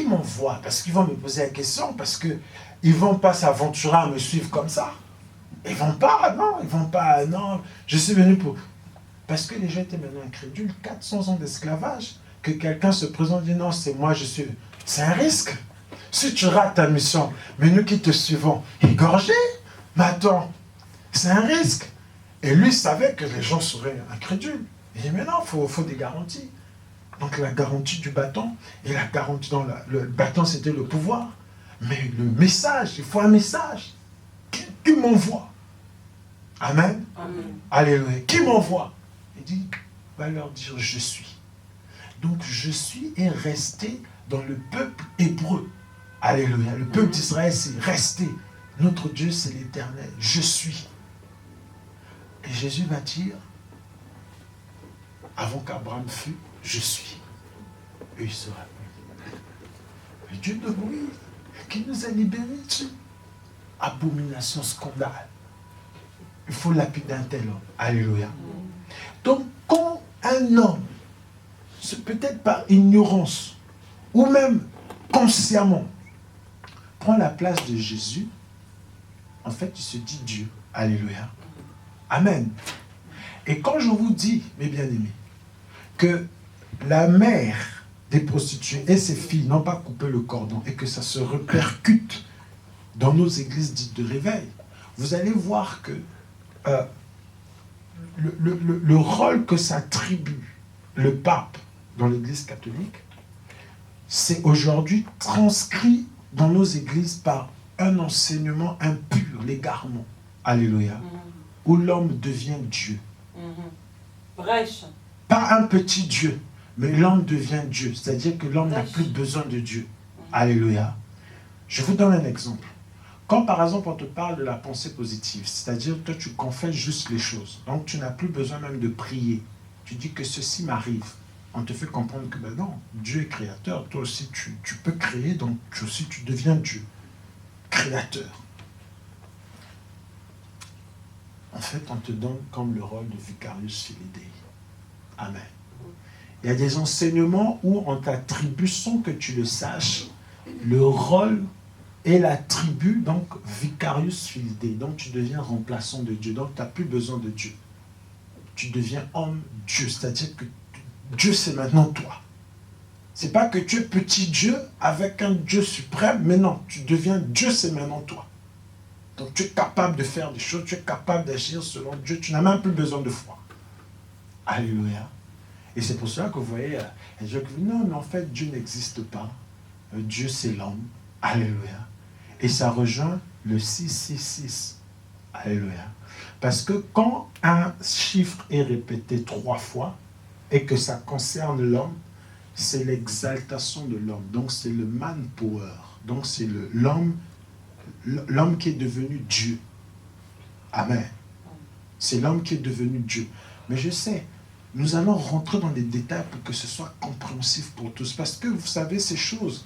A: m'envoie? Parce qu'ils vont me poser la question, parce qu'ils ne vont pas s'aventurer à me suivre comme ça. Ils ne vont pas, non, ils ne vont pas, non. Je suis venu pour... Parce que les gens étaient maintenant incrédules, 400 ans d'esclavage, que quelqu'un se présente et dit non, c'est moi, je suis... C'est un risque. Si tu rates ta mission, mais nous qui te suivons, égorgés, mais attends, c'est un risque. Et lui savait que les gens seraient incrédules. Il dit, mais non, il faut des garanties. Donc la garantie du bâton, et la garantie dans le bâton, c'était le pouvoir. Mais le message, il faut un message. Qui m'envoie? Amen. Amen. Alléluia. Qui m'envoie? Il dit, va leur dire, je suis. Donc je suis est resté dans le peuple hébreu. Alléluia. Le peuple d'Israël, c'est resté. Notre Dieu, c'est l'Éternel. Je suis. Et Jésus va dire, avant qu'Abraham fût, je suis. Et il sera. Le Dieu de Moïse, qui nous a libérés dessus. Abomination, scandale. Il faut lapider un tel homme. Alléluia. Donc, quand un homme, peut-être par ignorance, ou même consciemment, prend la place de Jésus, en fait, il se dit Dieu. Alléluia. Amen. Et quand je vous dis, mes bien-aimés, que la mère des prostituées et ses filles n'ont pas coupé le cordon et que ça se répercute dans nos églises dites de réveil, vous allez voir que le rôle que s'attribue le pape dans l'église catholique, c'est aujourd'hui transcrit dans nos églises par un enseignement impur, l'égarement. Alléluia. Où l'homme devient Dieu.
C: Brèche.
A: Pas un petit Dieu, mais l'homme devient Dieu. C'est-à-dire que l'homme n'a plus besoin de Dieu. Alléluia. Je vous donne un exemple. Quand par exemple on te parle de la pensée positive, c'est-à-dire que toi tu confesses juste les choses, donc tu n'as plus besoin même de prier. Tu dis que ceci m'arrive. On te fait comprendre que ben non, Dieu est créateur, toi aussi tu peux créer, donc toi aussi tu deviens Dieu. Créateur. En fait, on te donne comme le rôle de Vicarius Filii Dei. Amen. Il y a des enseignements où on t'attribue, sans que tu le saches, le rôle et l'attribut, donc Vicarius Filii Dei. Donc tu deviens remplaçant de Dieu. Donc tu n'as plus besoin de Dieu. Tu deviens homme Dieu. C'est-à-dire que Dieu, c'est maintenant toi. C'est pas que tu es petit Dieu avec un Dieu suprême, mais non, tu deviens Dieu, c'est maintenant toi. Donc tu es capable de faire des choses, tu es capable d'agir selon Dieu, tu n'as même plus besoin de foi. Alléluia. Et c'est pour cela que vous voyez, les gens qui disent non, mais en fait Dieu n'existe pas. Dieu c'est l'homme. Alléluia. Et ça rejoint le 666. Alléluia. Parce que quand un chiffre est répété 3 fois et que ça concerne l'homme, c'est l'exaltation de l'homme. Donc c'est le manpower. Donc c'est l'homme qui est devenu Dieu. Amen. C'est l'homme qui est devenu Dieu. Mais je sais, nous allons rentrer dans les détails pour que ce soit compréhensif pour tous. Parce que vous savez, ces choses,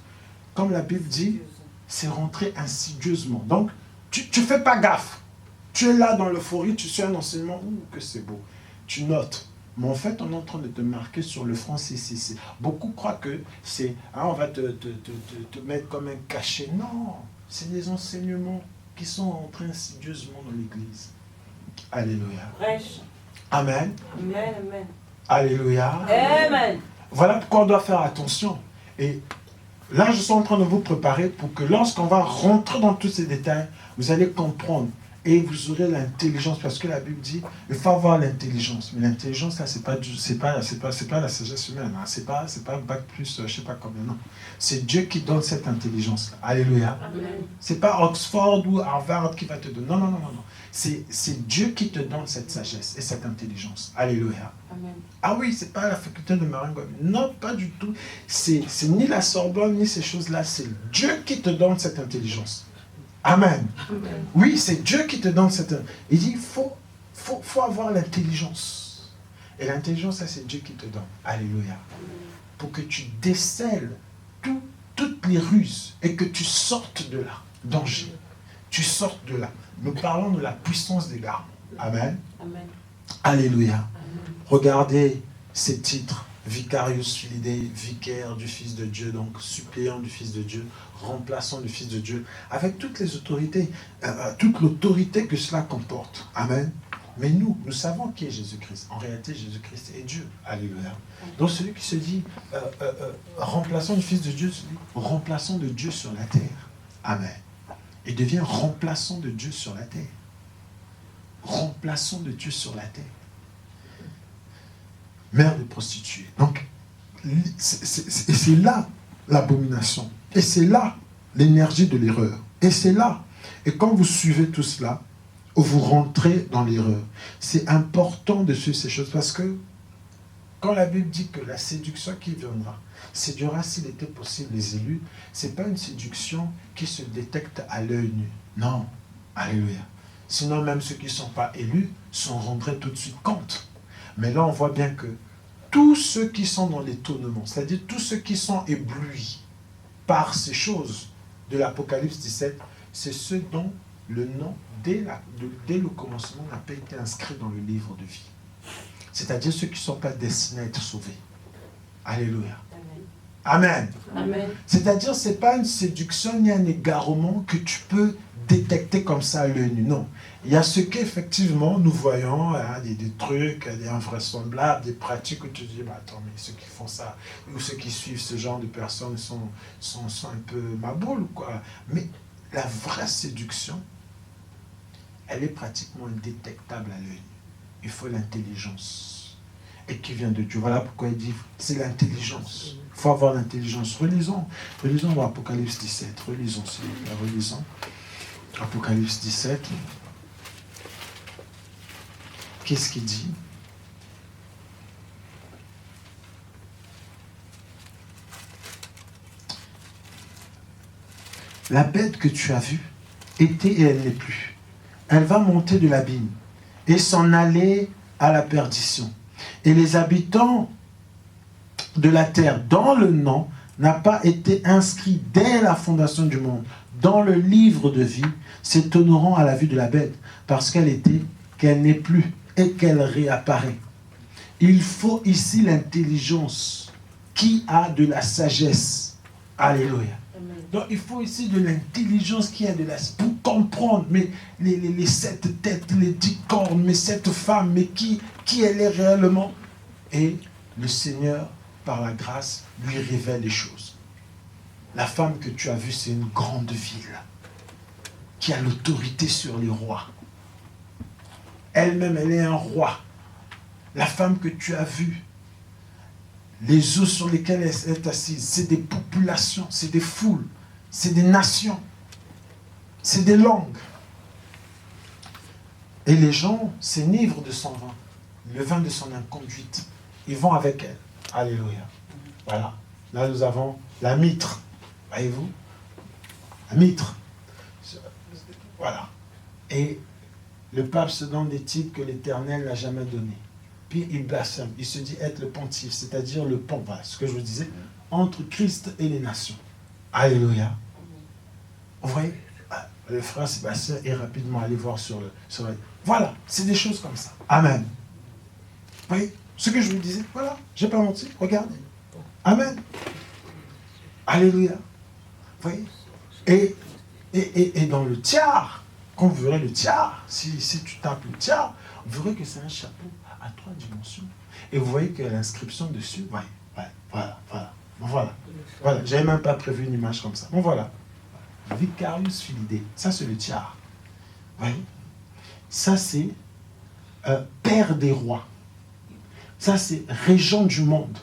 A: comme la Bible dit, c'est rentré insidieusement. Donc, tu ne fais pas gaffe. Tu es là dans l'euphorie, tu suis un enseignement, que c'est beau. Tu notes. Mais en fait, on est en train de te marquer sur le front 666. Beaucoup croient que c'est, on va te mettre comme un cachet. Non, c'est des enseignements qui sont rentrés insidieusement dans l'Église. Alléluia.
C: Brèche.
A: Amen.
C: Amen, amen.
A: Alléluia.
C: Amen.
A: Voilà pourquoi on doit faire attention. Et là, je suis en train de vous préparer pour que lorsqu'on va rentrer dans tous ces détails, vous allez comprendre. Et vous aurez l'intelligence, parce que la Bible dit, il faut avoir l'intelligence. Mais l'intelligence, là, c'est pas la sagesse humaine. Hein. C'est pas bac plus, je sais pas combien, non. C'est Dieu qui donne cette intelligence-là. Alléluia. C'est pas Oxford ou Harvard qui va te donner. Non. C'est Dieu qui te donne cette sagesse et cette intelligence. Alléluia.
C: Amen.
A: Ah oui, c'est pas la faculté de Maringouin. Non, pas du tout. C'est ni la Sorbonne, ni ces choses-là. C'est Dieu qui te donne cette intelligence. Amen.
C: Amen.
A: Oui, c'est Dieu qui te donne cette... Il dit, il faut avoir l'intelligence. Et l'intelligence, ça, c'est Dieu qui te donne. Alléluia. Pour que tu décèles toutes les ruses et que tu sortes de là. Danger. Tu sortes de là. Nous parlons de la puissance des gardes. Amen.
C: Amen.
A: Alléluia.
C: Amen.
A: Regardez ces titres. Vicarius Filii Dei, vicaire du Fils de Dieu, donc suppléant du Fils de Dieu, remplaçant du Fils de Dieu, avec toutes les autorités, toute l'autorité que cela comporte. Amen. Mais nous savons qui est Jésus-Christ. En réalité, Jésus-Christ est Dieu. Alléluia. Donc celui qui se dit remplaçant du Fils de Dieu, se dit remplaçant de Dieu sur la terre. Amen. Il devient remplaçant de Dieu sur la terre. Remplaçant de Dieu sur la terre. Mère de prostituée. Donc, c'est là l'abomination. Et c'est là l'énergie de l'erreur. Et c'est là. Et quand vous suivez tout cela, vous rentrez dans l'erreur. C'est important de suivre ces choses parce que quand la Bible dit que la séduction qui viendra séduira s'il était possible les élus, ce n'est pas une séduction qui se détecte à l'œil nu. Non. Alléluia. Sinon, même ceux qui ne sont pas élus s'en rendraient tout de suite compte. Mais là, on voit bien que tous ceux qui sont dans l'étonnement, c'est-à-dire tous ceux qui sont éblouis par ces choses de l'Apocalypse 17, c'est ceux dont le nom, dès le commencement, n'a pas été inscrit dans le livre de vie. C'est-à-dire ceux qui ne sont pas destinés à être sauvés. Alléluia. Amen. Amen. C'est-à-dire, ce n'est pas une séduction ni un égarement que tu peux détecter comme ça à l'œil nu. Non. Il y a ce qu'effectivement nous voyons, hein, des trucs, des invraisemblables, des pratiques où tu te dis, bah, attends, mais ceux qui font ça, ou ceux qui suivent ce genre de personnes sont un peu maboules, quoi. Mais la vraie séduction, elle est pratiquement indétectable à l'œil. Il faut l'intelligence. Et qui vient de Dieu. Voilà pourquoi il dit, c'est l'intelligence. Il faut avoir l'intelligence. Relisons Apocalypse 17. Relisons, s'il vous plaît. Relisons Apocalypse 17. Qu'est-ce qu'il dit? La bête que tu as vue était et elle n'est plus. Elle va monter de l'abîme et s'en aller à la perdition. Et les habitants de la terre, dont le nom n'a pas été inscrit dès la fondation du monde dans le livre de vie, s'étonneront à la vue de la bête, parce qu'elle n'est plus et qu'elle réapparaît. Il faut ici l'intelligence qui a de la sagesse. Alléluia. Donc il faut ici de l'intelligence qui a de la sagesse pour comprendre mais les 7 têtes, les 10 cornes, mais cette femme, mais qui elle est réellement. Et le Seigneur, par la grâce, lui révèle les choses. La femme que tu as vue, c'est une grande ville qui a l'autorité sur les rois. Elle-même, elle est un roi. La femme que tu as vue, les eaux sur lesquelles elle est assise, c'est des populations, c'est des foules, c'est des nations, c'est des langues. Et les gens s'enivrent de son vin, le vin de son inconduite. Ils vont avec elle. Alléluia. Voilà. Là, nous avons la mitre. Voyez-vous? La mitre. Voilà. Et le pape se donne des titres que l'Éternel n'a jamais donnés. Puis il blasphème. Il se dit être le pontife, c'est-à-dire le pont. Voilà ce que je vous disais. Entre Christ et les nations. Alléluia. Vous voyez? Le frère Sébastien est rapidement allé voir sur le... Voilà. C'est des choses comme ça. Amen. Vous voyez? Ce que je vous disais, voilà. Je n'ai pas menti. Regardez. Amen. Alléluia. Vous voyez? Et dans le tiers, quand vous verrez le tiers, si tu tapes le tiers, vous verrez que c'est un chapeau à 3 dimensions. Et vous voyez qu'il y a l'inscription dessus. Ouais, voilà. J'avais même pas prévu une image comme ça. Bon, voilà. Vicarius Filidé. Ça, c'est le tiers. Vous voyez? Ça, c'est Père des rois. Ça, c'est Régent du monde.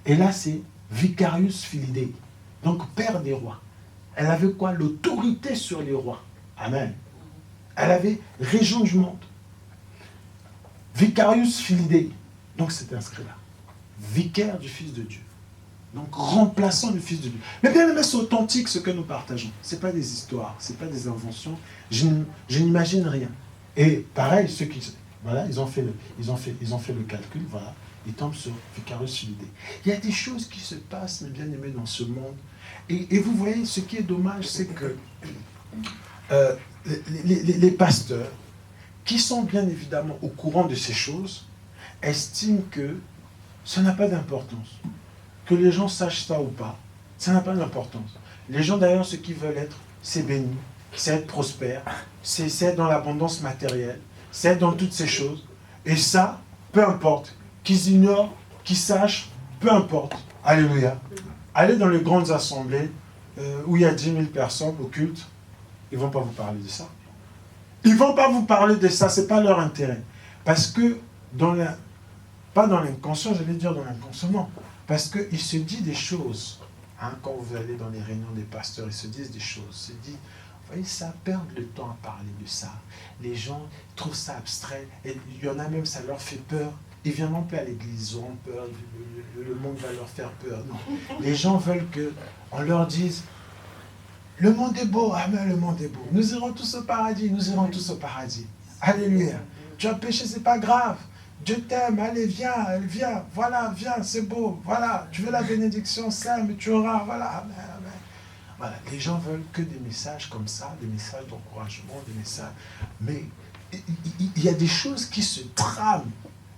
A: Et là, c'est Vicarius Filidé. Donc, Père des rois. Elle avait quoi? L'autorité sur les rois. Amen. Elle avait Régent du monde. Vicarius Filidé. Donc, c'est inscrit là. Vicaire du Fils de Dieu. Donc, remplaçant du Fils de Dieu. Mais bien aimé, c'est authentique ce que nous partageons. Ce n'est pas des histoires, ce n'est pas des inventions. Je n'imagine rien. Et pareil, ceux qui... Voilà, ils ont fait le calcul, voilà. Ils tombent sur Vicarius Filidé. Il y a des choses qui se passent, mes bien-aimés, dans ce monde. Et vous voyez, ce qui est dommage, c'est que les pasteurs, qui sont bien évidemment au courant de ces choses, estiment que ça n'a pas d'importance. Que les gens sachent ça ou pas, ça n'a pas d'importance. Les gens, d'ailleurs, ce qu'ils veulent être, c'est béni, c'est être prospère, c'est être dans l'abondance matérielle, c'est être dans toutes ces choses. Et ça, peu importe. Qu'ils ignorent, qu'ils sachent, peu importe. Alléluia. Allez dans les grandes assemblées où il y a 10 000 personnes au culte, ils ne vont pas vous parler de ça. Ils ne vont pas vous parler de ça, ce n'est pas leur intérêt. Parce que, pas dans l'inconscient, je vais dire dans l'inconscient, parce qu'il se dit des choses. Hein, quand vous allez dans les réunions des pasteurs, ils se disent des choses. Ils se disent, vous voyez, ça perd le temps à parler de ça. Les gens trouvent ça abstrait. Et il y en a même, ça leur fait peur. Ils ne viendront plus à l'église, ils auront peur, le monde va leur faire peur. Non. Les gens veulent qu'on leur dise, le monde est beau, amen, le monde est beau. Nous irons tous au paradis, nous irons tous au paradis. Alléluia. Tu as péché, c'est pas grave. Dieu t'aime, allez, viens, voilà, viens, c'est beau, voilà. Tu veux la bénédiction, ça, mais tu auras, voilà, amen, amen. Voilà, les gens veulent que des messages comme ça, des messages d'encouragement, des messages... Mais il y a des choses qui se trament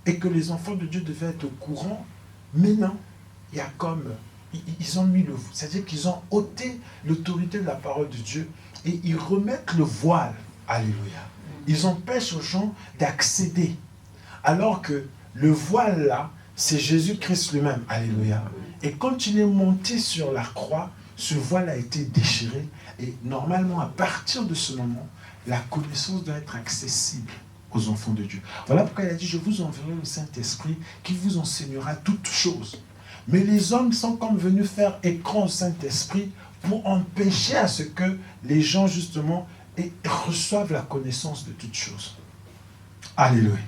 A: et que les enfants de Dieu devaient être au courant, mais non, il y a comme... Ils ont mis le... C'est-à-dire qu'ils ont ôté l'autorité de la parole de Dieu et ils remettent le voile. Alléluia. Ils empêchent aux gens d'accéder. Alors que le voile là, c'est Jésus-Christ lui-même. Alléluia. Et quand il est monté sur la croix, ce voile a été déchiré. Et normalement, à partir de ce moment, la connaissance doit être accessible aux enfants de Dieu. Voilà pourquoi il a dit, je vous enverrai le Saint-Esprit qui vous enseignera toutes choses. Mais les hommes sont comme venus faire écran au Saint-Esprit pour empêcher à ce que les gens, justement, reçoivent la connaissance de toutes choses. Alléluia.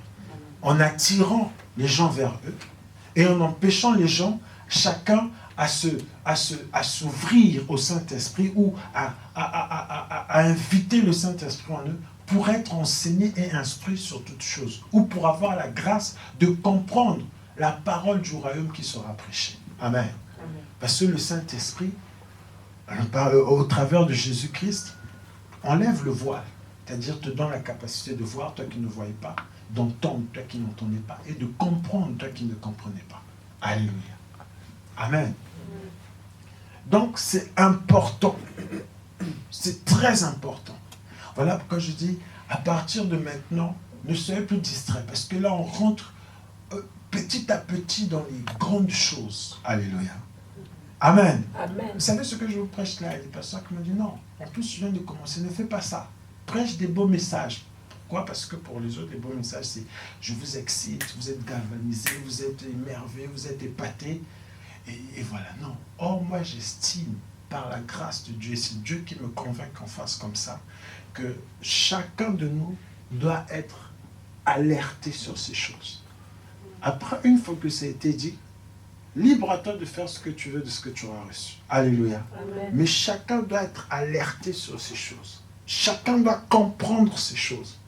A: En attirant les gens vers eux et en empêchant les gens, chacun, à s'ouvrir au Saint-Esprit ou à inviter le Saint-Esprit en eux pour être enseignés et instruits sur toutes choses, ou pour avoir la grâce de comprendre la parole du royaume qui sera prêchée. Amen. Amen. Parce que le Saint-Esprit, au travers de Jésus-Christ, enlève le voile, c'est-à-dire te donne la capacité de voir, toi qui ne voyais pas, d'entendre, toi qui n'entendais pas, et de comprendre, toi qui ne comprenais pas. Alléluia. Amen. Donc c'est important, c'est très important. Voilà pourquoi je dis, à partir de maintenant, ne soyez plus distraits, parce que là on rentre petit à petit dans les grandes choses. Alléluia. Amen. Amen. Vous savez ce que je vous prêche là? Il y a des pasteurs qui me disent non, en plus je viens de commencer, ne fais pas ça. Prêche des beaux messages. Pourquoi? Parce que pour les autres, les beaux messages, c'est je vous excite, vous êtes galvanisés, vous êtes émerveillés, vous êtes épatés. Et voilà, non. Or, moi, j'estime, par la grâce de Dieu, et c'est Dieu qui me convainc qu'on fasse comme ça, que chacun de nous doit être alerté sur ces choses. Après, une fois que ça a été dit, libre à toi de faire ce que tu veux de ce que tu auras reçu. Alléluia. Amen. Mais chacun doit être alerté sur ces choses. Chacun doit comprendre ces choses.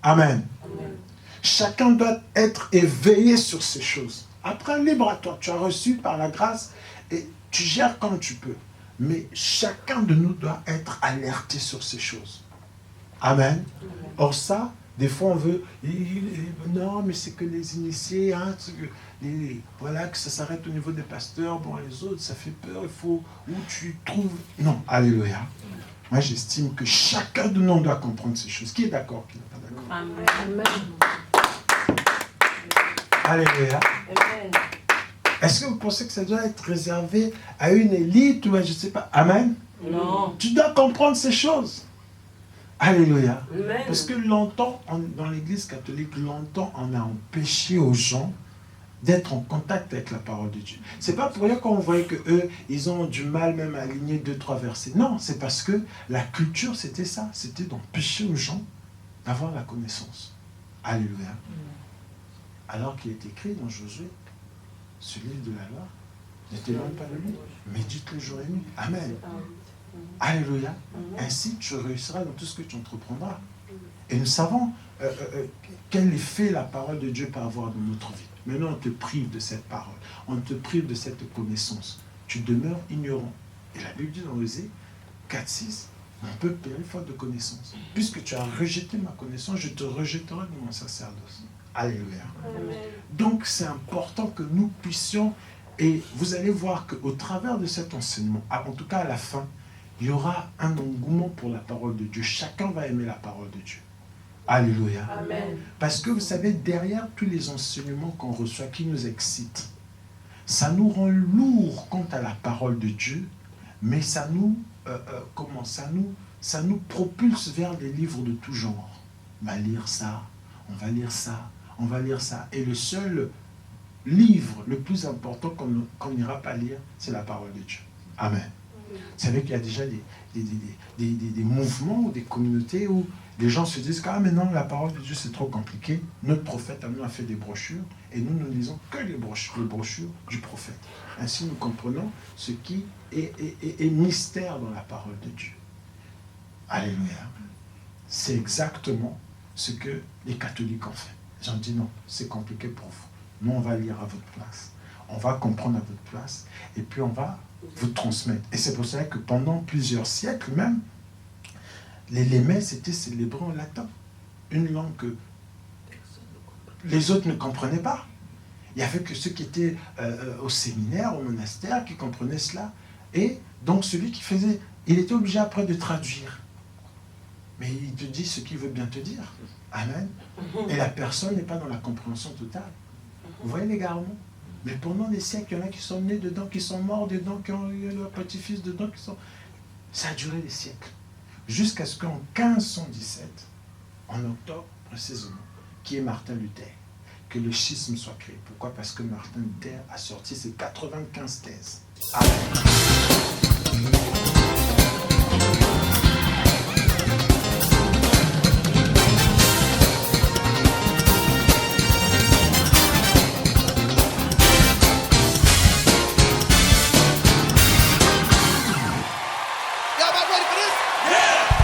A: Amen. Amen. Chacun doit être éveillé sur ces choses. Après, libre à toi. Tu as reçu par la grâce et tu gères comme tu peux. Mais chacun de nous doit être alerté sur ces choses. Amen. Or ça, des fois on veut, non mais c'est que les initiés, hein, voilà, que ça s'arrête au niveau des pasteurs, bon les autres ça fait peur, il faut, où tu trouves, non, alléluia. Moi j'estime que chacun de nous doit comprendre ces choses. Qui est d'accord, qui n'est pas d'accord? Amen. Alléluia. Amen. Est-ce que vous pensez que ça doit être réservé à une élite ou à je ne sais pas? Amen. Non. Tu dois comprendre ces choses. Alléluia. Amen. Parce que longtemps, dans l'église catholique, longtemps, on a empêché aux gens d'être en contact avec la parole de Dieu. C'est pas pour rien qu'on voyait qu'eux, ils ont du mal même à aligner 2-3 versets. Non, c'est parce que la culture, c'était ça. C'était d'empêcher aux gens d'avoir la connaissance. Alléluia. Alors qu'il est écrit dans Josué, ce livre de la loi, ne t'éloigne pas de lui, médite le jour et nuit. Amen. Alléluia. Ainsi, tu réussiras dans tout ce que tu entreprendras. Et nous savons quel effet la parole de Dieu peut avoir dans notre vie. Maintenant, on te prive de cette parole. On te prive de cette connaissance. Tu demeures ignorant. Et la Bible dit dans Osée 4-6, on peut périr faute de connaissance. Puisque tu as rejeté ma connaissance, je te rejetterai de mon sacerdoce. Alléluia. Amen. Donc, c'est important que nous puissions, et vous allez voir qu'au travers de cet enseignement, en tout cas à la fin, il y aura un engouement pour la parole de Dieu. Chacun va aimer la parole de Dieu. Alléluia. Amen. Parce que vous savez, derrière tous les enseignements qu'on reçoit qui nous excitent, ça nous rend lourd quant à la parole de Dieu, mais ça nous, ça nous propulse vers des livres de tout genre. On va lire ça, on va lire ça, on va lire ça. Et le seul livre le plus important qu'on n'ira pas lire, c'est la parole de Dieu. Amen. Vous savez qu'il y a déjà des mouvements ou des communautés où les gens se disent que maintenant la parole de Dieu c'est trop compliqué. Notre prophète a fait des brochures et nous ne lisons que les brochures du prophète. Ainsi nous comprenons ce qui est mystère dans la parole de Dieu. Alléluia. C'est exactement ce que les catholiques ont fait. Ils ont dit non, c'est compliqué pour vous. Nous on va lire à votre place. On va comprendre à votre place et puis on va vous transmettre. Et c'est pour ça que pendant plusieurs siècles même, les messes étaient célébrées en latin. Une langue que les autres ne comprenaient pas. Il n'y avait que ceux qui étaient au séminaire, au monastère, qui comprenaient cela. Et donc celui qui faisait, il était obligé après de traduire. Mais il te dit ce qu'il veut bien te dire. Amen. Et la personne n'est pas dans la compréhension totale. Vous voyez l'égarement? Mais pendant des siècles, il y en a qui sont nés dedans, qui sont morts dedans, qui ont eu leur petit-fils dedans, qui sont... Ça a duré des siècles. Jusqu'à ce qu'en 1517, en octobre précisément, qui est Martin Luther, que le schisme soit créé. Pourquoi? Parce que Martin Luther a sorti ses 95 thèses. Amen.
B: Y'all about ready for this? Yeah!